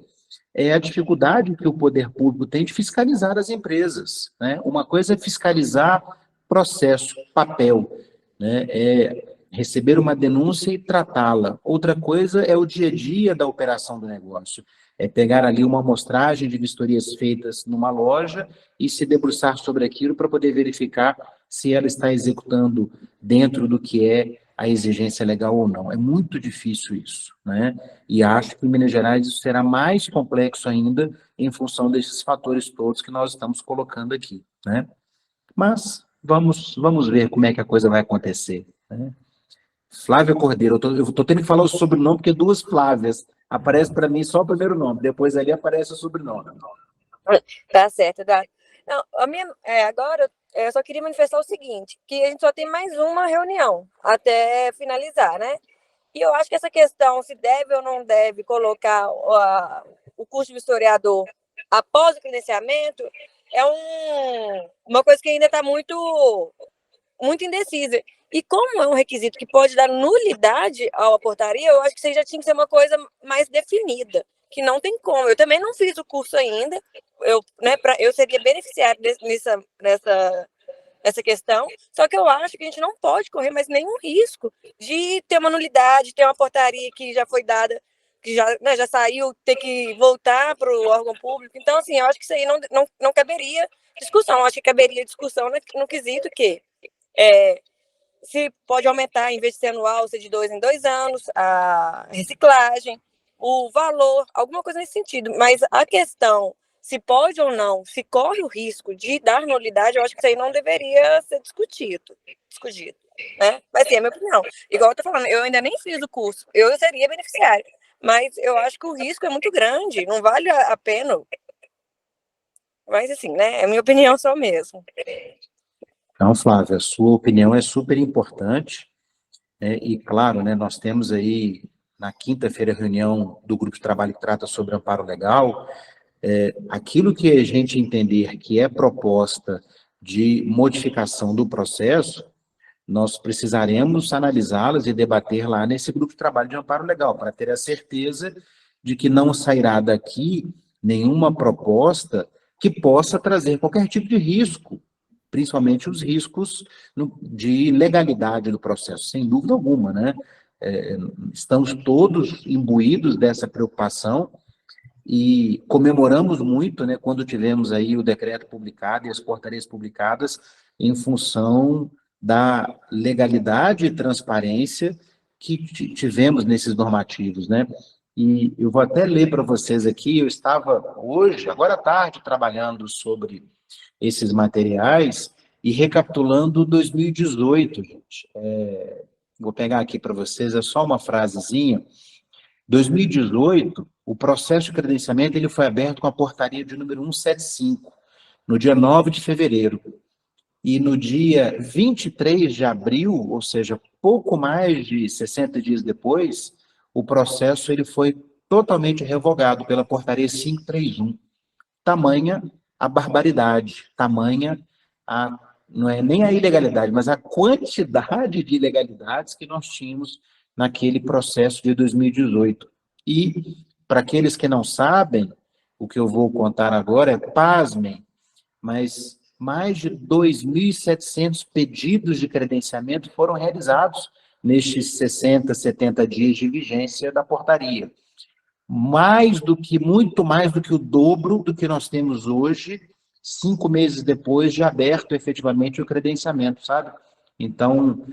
é a dificuldade que o poder público tem de fiscalizar as empresas, né? Uma coisa é fiscalizar processo, papel, né? É receber uma denúncia e tratá-la. Outra coisa é o dia a dia da operação do negócio. É pegar ali uma amostragem de vistorias feitas numa loja e se debruçar sobre aquilo para poder verificar se ela está executando dentro do que é a exigência legal ou não. É muito difícil isso, né? E acho que em Minas Gerais isso será mais complexo ainda em função desses fatores todos que nós estamos colocando aqui, né? Mas vamos ver como é que a coisa vai acontecer, né? Flávia Cordeiro, eu estou tendo que falar o sobrenome porque duas Flávias. Aparece para mim só o primeiro nome, depois ali aparece o sobrenome. Tá certo, tá. Não, agora eu só queria manifestar o seguinte, que a gente só tem mais uma reunião até finalizar, né? E eu acho que essa questão, se deve ou não deve colocar o curso de historiador após o credenciamento, é uma coisa que ainda está muito indecisa. E como é um requisito que pode dar nulidade à portaria, eu acho que isso já tinha que ser uma coisa mais definida, que não tem como. Eu também não fiz o curso ainda, eu seria beneficiário nessa questão, só que eu acho que a gente não pode correr mais nenhum risco de ter uma nulidade, ter uma portaria que já foi dada, que já saiu, ter que voltar para o órgão público. Então, assim, eu acho que isso aí não caberia discussão. Eu acho que caberia discussão no quesito que se pode aumentar, em vez de ser anual, ser de 2 em 2 anos, a reciclagem, o valor, alguma coisa nesse sentido. Mas a questão, se pode ou não, se corre o risco de dar nulidade, eu acho que isso aí não deveria ser discutido, né? Mas sim, é a minha opinião. Igual eu tô falando, eu ainda nem fiz o curso, eu seria beneficiária, mas eu acho que o risco é muito grande, não vale a pena. Mas assim, né? É a minha opinião só mesmo. Então, Flávia, a sua opinião é super importante, né? E, claro, né, nós temos aí, na quinta-feira, a reunião do grupo de trabalho que trata sobre amparo legal. Aquilo que a gente entender que é proposta de modificação do processo, nós precisaremos analisá-las e debater lá nesse grupo de trabalho de amparo legal, para ter a certeza de que não sairá daqui nenhuma proposta que possa trazer qualquer tipo de risco, principalmente os riscos de legalidade do processo, sem dúvida alguma, né? Estamos todos imbuídos dessa preocupação e comemoramos muito, né, quando tivemos aí o decreto publicado e as portarias publicadas em função da legalidade e transparência que tivemos nesses normativos, né? E eu vou até ler para vocês aqui, eu estava hoje, agora à tarde, trabalhando sobre esses materiais e recapitulando 2018, gente. Vou pegar aqui para vocês, é só uma frasezinha. 2018, o processo de credenciamento ele foi aberto com a portaria de número 175, no dia 9 de fevereiro. E no dia 23 de abril, ou seja, pouco mais de 60 dias depois, o processo ele foi totalmente revogado pela portaria 531. Tamanha a barbaridade, tamanha não é nem a ilegalidade, mas a quantidade de ilegalidades que nós tínhamos naquele processo de 2018. E, para aqueles que não sabem, o que eu vou contar agora pasmem, mas mais de 2.700 pedidos de credenciamento foram realizados nestes 60, 70 dias de vigência da portaria. Muito mais do que o dobro do que nós temos hoje, 5 meses depois de aberto efetivamente o credenciamento, sabe? Então,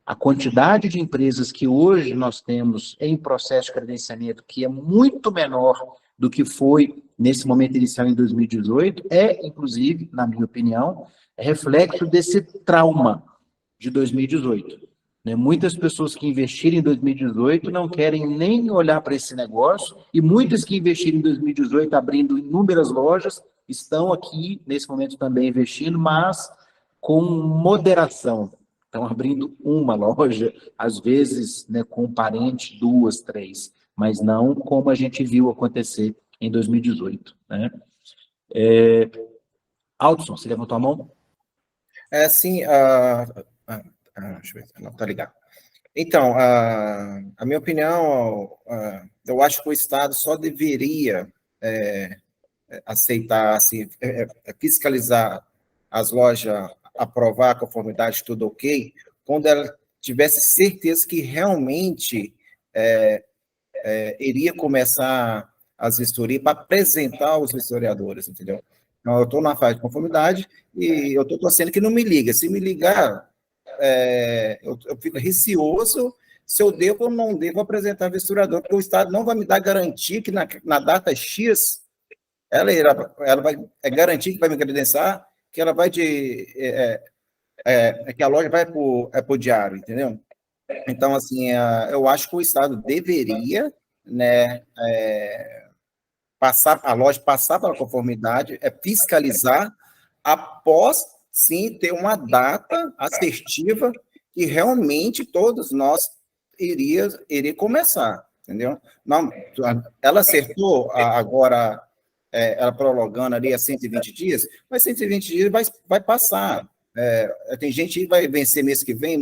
a quantidade de empresas que hoje nós temos em processo de credenciamento, que é muito menor do que foi nesse momento inicial em 2018, inclusive, na minha opinião, reflexo desse trauma de 2018. Muitas pessoas que investiram em 2018 não querem nem olhar para esse negócio, e muitas que investiram em 2018 abrindo inúmeras lojas, estão aqui, nesse momento, também investindo, mas com moderação. Estão abrindo uma loja, às vezes, né, com um parente, 2, 3, mas não como a gente viu acontecer em 2018, né? Aldson, você levantou a mão? Sim, deixa eu ver, não, tá ligado. Então, a minha opinião, eu acho que o Estado só deveria aceitar, assim, fiscalizar as lojas, aprovar a conformidade, tudo ok, quando ela tivesse certeza que realmente iria começar as vistorias para apresentar aos vistoriadores, entendeu? Então, eu estou na fase de conformidade e eu estou torcendo que não me liga. Se me ligar, eu fico receoso se eu devo ou não devo apresentar vistoriador, porque o Estado não vai me dar garantia que na data X ela vai garantir que vai me credenciar, que ela vai que a loja vai para o diário, entendeu? Então, assim, eu acho que o Estado deveria, né, a loja passar pela conformidade, fiscalizar, após, sim, ter uma data assertiva que realmente todos nós iria começar, entendeu? Não, ela acertou agora, ela prorrogando ali a 120 dias, mas 120 dias vai passar. Tem gente que vai vencer mês que vem,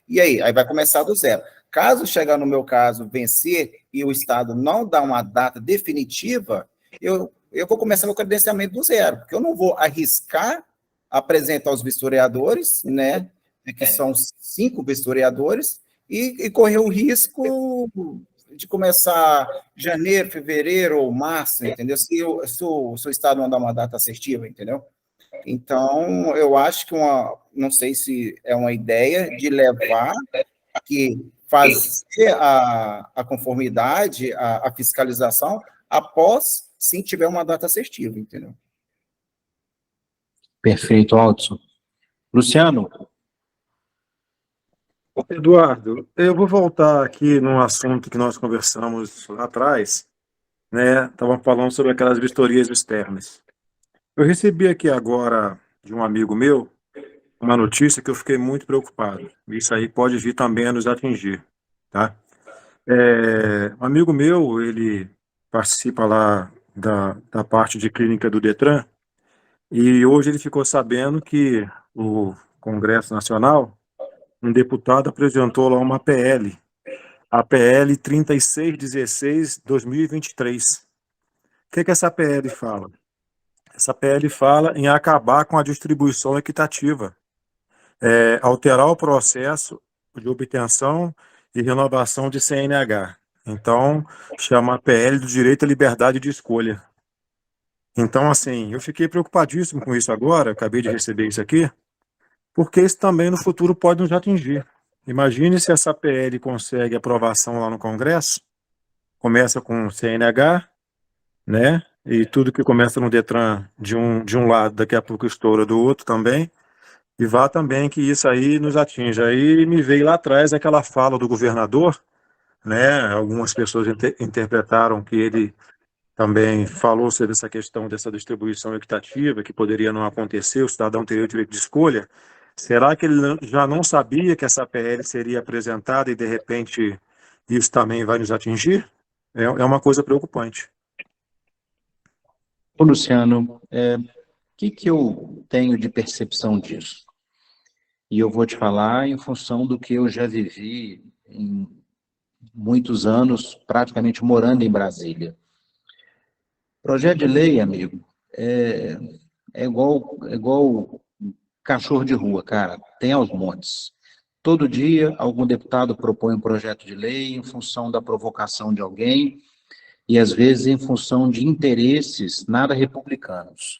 e aí vai começar do zero. Caso chegar no meu caso, vencer, e o Estado não dar uma data definitiva, eu vou começar meu credenciamento do zero, porque eu não vou arriscar apresentar os vistoriadores, né, que são 5 vistoriadores, e correr o risco de começar janeiro, fevereiro ou março, entendeu? Se o Estado não dar uma data assertiva, entendeu? Então, eu acho que não sei se é uma ideia de levar que fazer a conformidade, a fiscalização, após, sim, tiver uma data assertiva, entendeu? Perfeito, Aldson. Luciano? Eduardo, eu vou voltar aqui num assunto que nós conversamos lá atrás, né? Estava falando sobre aquelas vistorias externas. Eu recebi aqui agora de um amigo meu uma notícia que eu fiquei muito preocupado. Isso aí pode vir também a nos atingir, tá? Um amigo meu, ele participa lá da parte de clínica do Detran, e hoje ele ficou sabendo que o Congresso Nacional, um deputado apresentou lá uma PL, a PL 3616/2023. O que essa PL fala? Essa PL fala em acabar com a distribuição equitativa, alterar o processo de obtenção e renovação de CNH. Então, chama PL do direito à liberdade de escolha. Então, assim, eu fiquei preocupadíssimo com isso agora, acabei de receber isso aqui, porque isso também no futuro pode nos atingir. Imagine se essa PL consegue aprovação lá no Congresso, começa com CNH, né? E tudo que começa no Detran de um lado, daqui a pouco estoura do outro também, e vá também que isso aí nos atinja. Aí me veio lá atrás aquela fala do governador, né? Algumas pessoas interpretaram que ele também falou sobre essa questão dessa distribuição equitativa, que poderia não acontecer, o cidadão teria o direito de escolha. Será que ele já não sabia que essa PL seria apresentada e, de repente, isso também vai nos atingir? É uma coisa preocupante. Ô, Luciano, o que eu tenho de percepção disso? E eu vou te falar em função do que eu já vivi em muitos anos, praticamente morando em Brasília. Projeto de lei, amigo, é igual cachorro de rua, cara, tem aos montes. Todo dia, algum deputado propõe um projeto de lei em função da provocação de alguém e, às vezes, em função de interesses nada republicanos.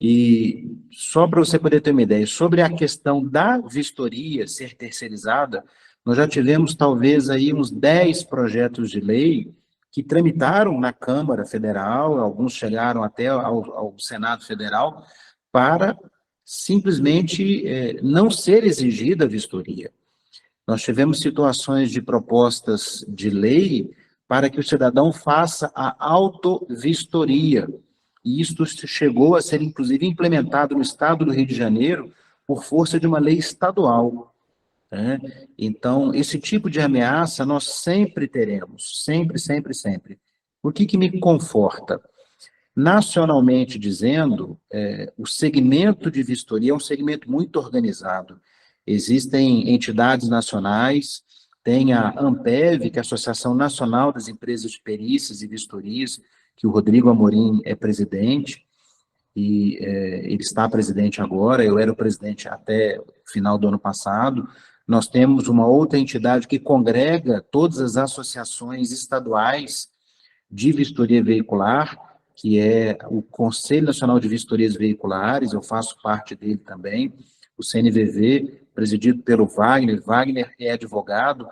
E só para você poder ter uma ideia, sobre a questão da vistoria ser terceirizada, nós já tivemos talvez aí uns 10 projetos de lei que tramitaram na Câmara Federal, alguns chegaram até ao Senado Federal, para simplesmente não ser exigida a vistoria. Nós tivemos situações de propostas de lei para que o cidadão faça a autovistoria. E isto chegou a ser, inclusive, implementado no estado do Rio de Janeiro por força de uma lei estadual, né? Então, esse tipo de ameaça nós sempre teremos, sempre, sempre, sempre. O que me conforta? Nacionalmente dizendo, o segmento de vistoria é um segmento muito organizado. Existem entidades nacionais, tem a ANPEV, que é a Associação Nacional das Empresas de Perícias e Vistorias, que o Rodrigo Amorim é presidente, e ele está presidente agora, eu era o presidente até o final do ano passado. Nós temos uma outra entidade que congrega todas as associações estaduais de vistoria veicular, que é o Conselho Nacional de Vistorias Veiculares, eu faço parte dele também, o CNVV, presidido pelo Wagner. Wagner é advogado,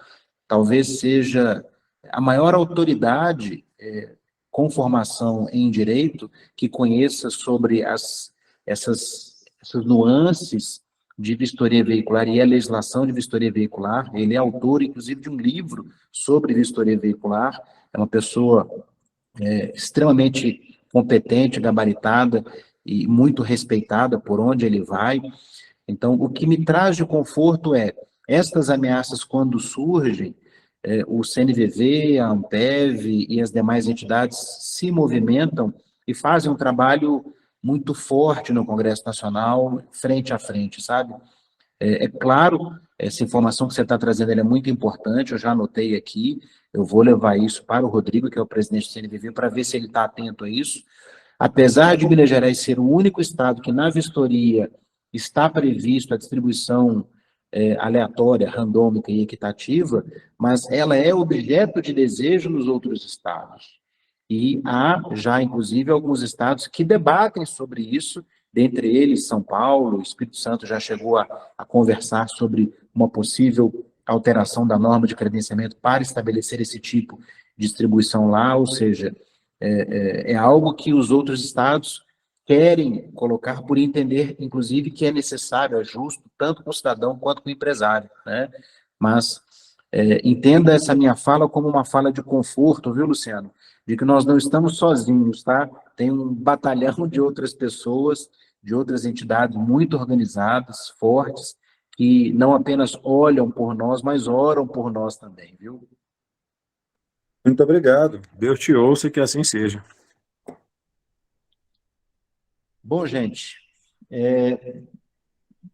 talvez seja a maior autoridade com formação em direito que conheça sobre essas nuances de vistoria veicular e a legislação de vistoria veicular. Ele é autor, inclusive, de um livro sobre vistoria veicular. É uma pessoa extremamente competente, gabaritada e muito respeitada por onde ele vai. Então, o que me traz de conforto é estas ameaças, quando surgem, o CNVV, a ANPEV e as demais entidades se movimentam e fazem um trabalho muito forte no Congresso Nacional, frente a frente, sabe? É claro, essa informação que você está trazendo ela é muito importante, eu já anotei aqui, eu vou levar isso para o Rodrigo, que é o presidente do CNVV, para ver se ele está atento a isso. Apesar de Minas Gerais ser o único estado que na vistoria está previsto a distribuição aleatória, randômica e equitativa, mas ela é objeto de desejo nos outros estados. E há já, inclusive, alguns estados que debatem sobre isso, dentre eles São Paulo, o Espírito Santo já chegou a conversar sobre uma possível alteração da norma de credenciamento para estabelecer esse tipo de distribuição lá, ou seja, é algo que os outros estados querem colocar por entender, inclusive, que é necessário, é justo, tanto com o cidadão quanto com o empresário, né? Mas entenda essa minha fala como uma fala de conforto, viu, Luciano? De que nós não estamos sozinhos, tá? Tem um batalhão de outras pessoas, de outras entidades muito organizadas, fortes, que não apenas olham por nós, mas oram por nós também, viu? Muito obrigado. Deus te ouça e que assim seja. Bom, gente,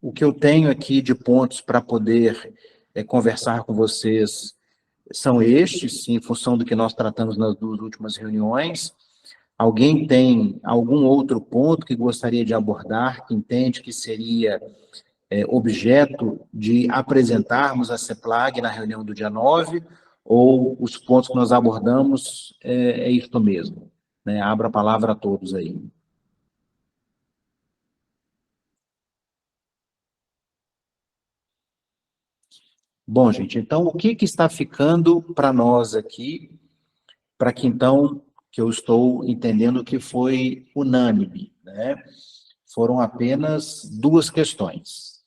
o que eu tenho aqui de pontos para poder conversar com vocês são estes, em função do que nós tratamos nas duas últimas reuniões. Alguém tem algum outro ponto que gostaria de abordar, que entende que seria objeto de apresentarmos a CEPLAG na reunião do dia 9, ou os pontos que nós abordamos é isto mesmo, né? Abro a palavra a todos aí. Bom, gente, então, o que está ficando para nós aqui, para que, então, que eu estou entendendo que foi unânime, né? Foram apenas duas questões.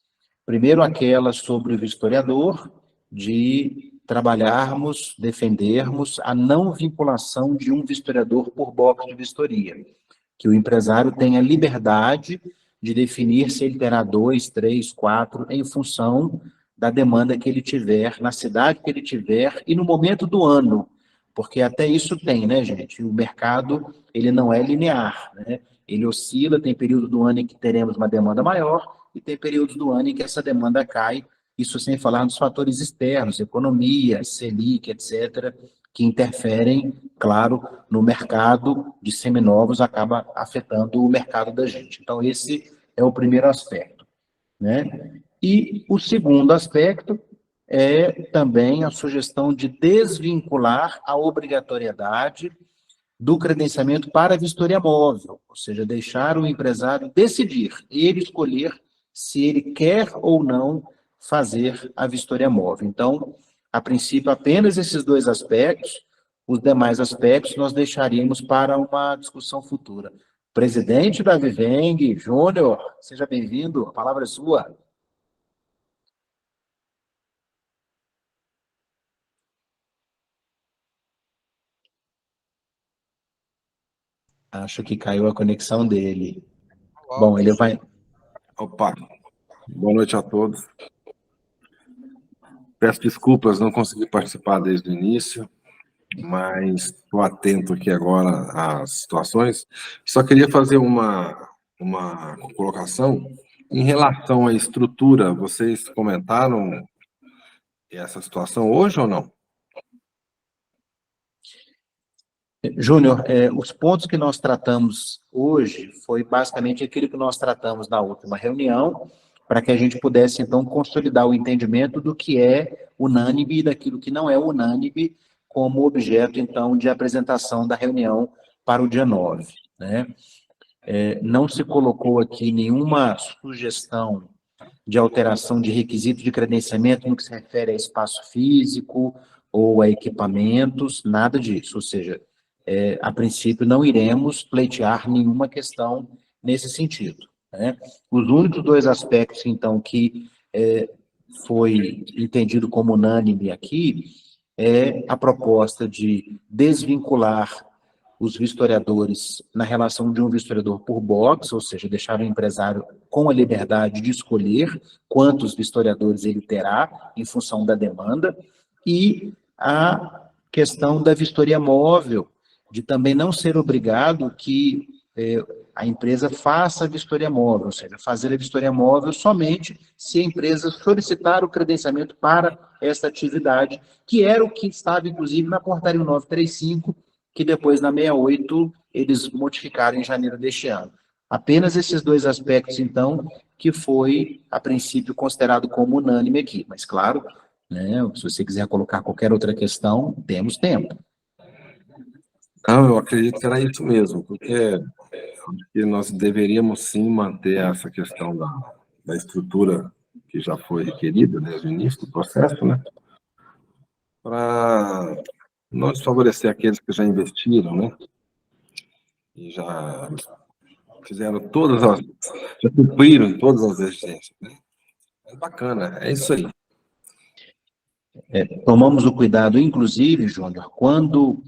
Primeiro, aquela sobre o vistoriador, de trabalharmos, defendermos a não vinculação de um vistoriador por box de vistoria, que o empresário tenha liberdade de definir se ele terá 2, 3, 4, em função da demanda que ele tiver, na cidade que ele tiver e no momento do ano, porque até isso tem, né, gente? O mercado, ele não é linear, né? Ele oscila, tem período do ano em que teremos uma demanda maior e tem períodos do ano em que essa demanda cai, isso sem falar dos fatores externos, economia, Selic, etc., que interferem, claro, no mercado de seminovos, acaba afetando o mercado da gente. Então, esse é o primeiro aspecto, né? E o segundo aspecto é também a sugestão de desvincular a obrigatoriedade do credenciamento para a vistoria móvel, ou seja, deixar o empresário decidir, ele escolher se ele quer ou não fazer a vistoria móvel. Então, a princípio, apenas esses dois aspectos, os demais aspectos nós deixaríamos para uma discussão futura. Presidente da Viveng, Júnior, seja bem-vindo, a palavra é sua. Acho que caiu a conexão dele. Bom, ele vai... Opa, boa noite a todos. Peço desculpas, não consegui participar desde o início. mas estou atento aqui agora às situações. Só queria fazer uma colocação em relação à estrutura. Vocês comentaram essa situação hoje ou não? Júnior, os pontos que nós tratamos hoje foi basicamente aquilo que nós tratamos na última reunião, para que a gente pudesse, então, consolidar o entendimento do que é unânime e daquilo que não é unânime como objeto, então, de apresentação da reunião para o dia 9, né? Não se colocou aqui nenhuma sugestão de alteração de requisito de credenciamento no que se refere a espaço físico ou a equipamentos, nada disso, ou seja, a princípio não iremos pleitear nenhuma questão nesse sentido, né? Os únicos dois aspectos, então, que foi entendido como unânime aqui é a proposta de desvincular os vistoriadores na relação de um vistoriador por box, ou seja, deixar o empresário com a liberdade de escolher quantos vistoriadores ele terá em função da demanda, e a questão da vistoria móvel, de também não ser obrigado que a empresa faça a vistoria móvel, ou seja, fazer a vistoria móvel somente se a empresa solicitar o credenciamento para essa atividade, que era o que estava, inclusive, na portaria 935, que depois, na 68, eles modificaram em janeiro deste ano. Apenas esses dois aspectos, então, que foi, a princípio, considerado como unânime aqui. Mas, claro, né, se você quiser colocar qualquer outra questão, temos tempo. Não, eu acredito que era isso mesmo, porque nós deveríamos, sim, manter essa questão da estrutura que já foi requerida desde o início do processo, né? Para não desfavorecer aqueles que já investiram, né? E já fizeram já cumpriram todas as exigências, né? É bacana, é isso aí. Tomamos o cuidado, inclusive, Júnior, quando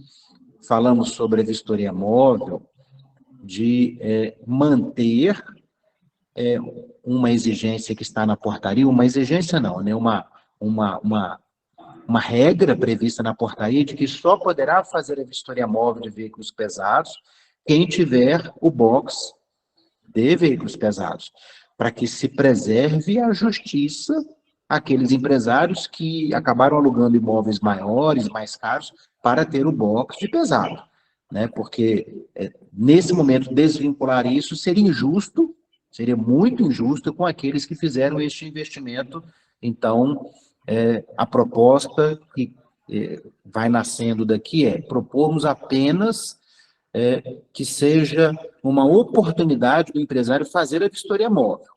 falamos sobre a vistoria móvel, de manter uma exigência que está na portaria, uma exigência não, né? Uma regra prevista na portaria de que só poderá fazer a vistoria móvel de veículos pesados quem tiver o box de veículos pesados, para que se preserve a justiça àqueles empresários que acabaram alugando imóveis maiores, mais caros, para ter o box de pesado, né? Porque, nesse momento, desvincular isso seria injusto, seria muito injusto com aqueles que fizeram este investimento. Então, a proposta que vai nascendo daqui é propormos apenas que seja uma oportunidade do empresário fazer a vistoria móvel,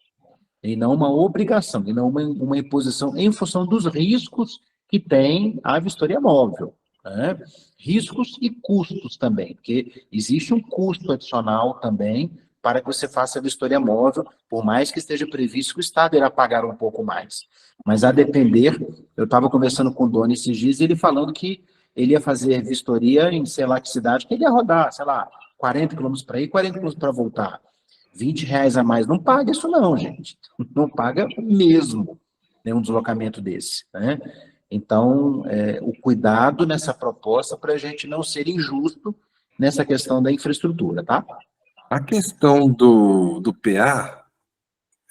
e não uma obrigação, e não uma imposição em função dos riscos que tem a vistoria móvel, né? Riscos e custos também, porque existe um custo adicional também para que você faça a vistoria móvel, por mais que esteja previsto que o Estado irá pagar um pouco mais. Mas a depender, eu estava conversando com o dono esses dias, e ele falando que ele ia fazer vistoria em sei lá que cidade, que ele ia rodar, sei lá, 40 quilômetros para ir, 40 quilômetros para voltar. R$20 a mais, não paga isso não, gente. Não paga mesmo, né, um deslocamento desse, né? Então, o cuidado nessa proposta para a gente não ser injusto nessa questão da infraestrutura, tá? A questão do PA,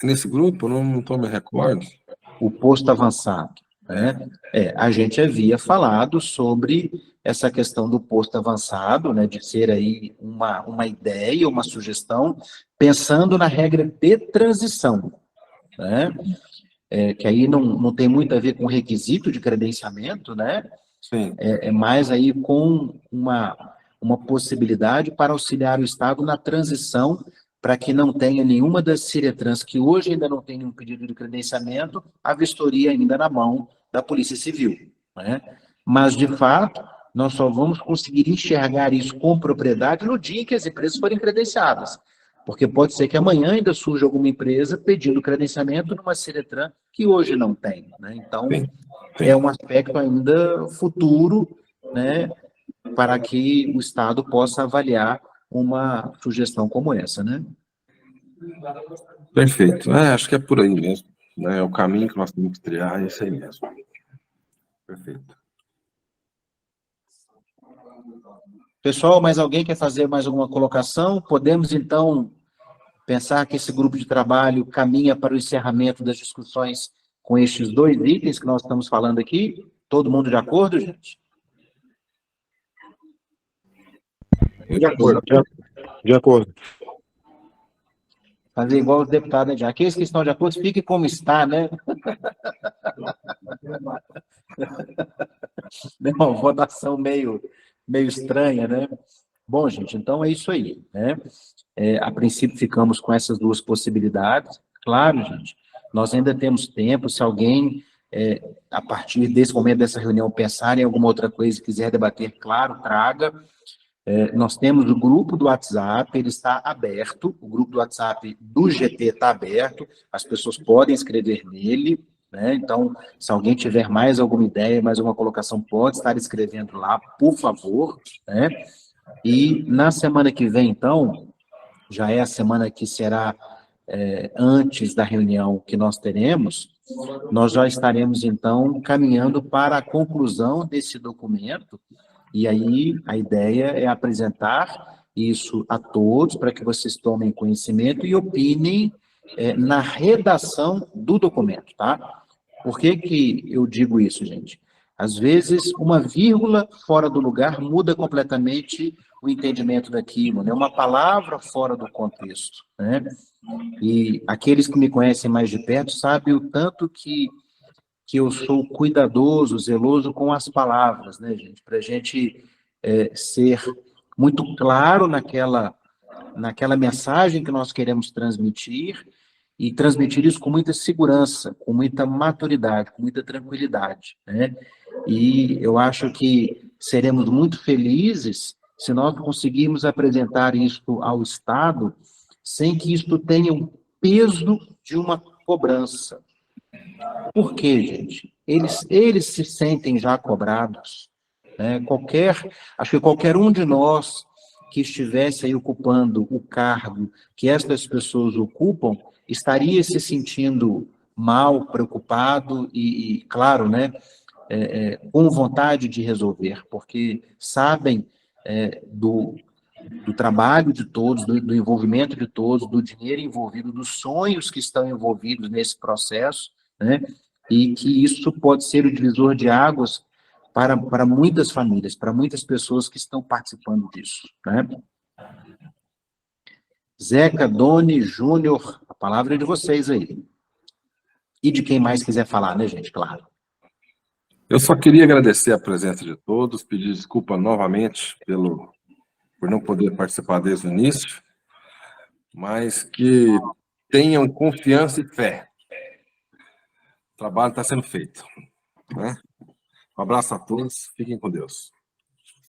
nesse grupo, não estou me recordando. O posto avançado, né? A gente havia falado sobre essa questão do posto avançado, né, de ser aí uma ideia, uma sugestão, pensando na regra de transição, né? Que aí não tem muito a ver com requisito de credenciamento, né? Sim. É mais aí com uma possibilidade para auxiliar o Estado na transição, para que não tenha nenhuma das Ciretrans que hoje ainda não tem nenhum pedido de credenciamento, a vistoria ainda na mão da Polícia Civil, né? Mas, de fato, nós só vamos conseguir enxergar isso com propriedade no dia em que as empresas forem credenciadas, porque pode ser que amanhã ainda surja alguma empresa pedindo credenciamento numa Ciretran que hoje não tem, né? Então, é um aspecto ainda futuro, né, para que o Estado possa avaliar uma sugestão como essa, né? Perfeito. Acho que é por aí mesmo, né? É o caminho que nós temos que trilhar, é isso aí mesmo. Perfeito. Pessoal, mais alguém quer fazer mais alguma colocação? Podemos, então, pensar que esse grupo de trabalho caminha para o encerramento das discussões com estes 2 itens que nós estamos falando aqui? Todo mundo de acordo, gente? De acordo. De acordo. Fazer igual os deputados, né? Aqueles que estão de acordo, fiquem como está, né? Deu uma votação meio estranha, né? Bom, gente, então é isso aí, né? A princípio ficamos com essas 2 possibilidades. Claro, gente, nós ainda temos tempo, se alguém, a partir desse momento dessa reunião, pensar em alguma outra coisa e quiser debater, claro, traga. Nós temos o grupo do WhatsApp, ele está aberto, o grupo do WhatsApp do GT está aberto, as pessoas podem escrever nele, né? Então, se alguém tiver mais alguma ideia, mais alguma colocação, pode estar escrevendo lá, por favor, né? E na semana que vem, então, já é a semana que será antes da reunião que nós teremos, nós já estaremos, então, caminhando para a conclusão desse documento, e aí a ideia é apresentar isso a todos, para que vocês tomem conhecimento e opinem na redação do documento, tá? Por que que eu digo isso, gente? Às vezes, uma vírgula fora do lugar muda completamente o entendimento daquilo, né? Uma palavra fora do contexto, né? E aqueles que me conhecem mais de perto sabem o tanto que eu sou cuidadoso, zeloso com as palavras, né, gente? Para a gente ser muito claro naquela mensagem que nós queremos transmitir, e transmitir isso com muita segurança, com muita maturidade, com muita tranquilidade, né? E eu acho que seremos muito felizes se nós conseguirmos apresentar isso ao Estado sem que isso tenha um peso de uma cobrança. Por quê, gente? Eles se sentem já cobrados, né? Acho que qualquer um de nós que estivesse aí ocupando o cargo que estas pessoas ocupam, estaria se sentindo mal, preocupado e claro, né, com vontade de resolver, porque sabem do trabalho de todos, do envolvimento de todos, do dinheiro envolvido, dos sonhos que estão envolvidos nesse processo, né, e que isso pode ser o divisor de águas para muitas famílias, para muitas pessoas que estão participando disso, né? Zeca, Doni, Júnior, a palavra é de vocês aí. E de quem mais quiser falar, né, gente? Claro. Eu só queria agradecer a presença de todos, pedir desculpa novamente por não poder participar desde o início, mas que tenham confiança e fé. O trabalho está sendo feito, né? Um abraço a todos, fiquem com Deus.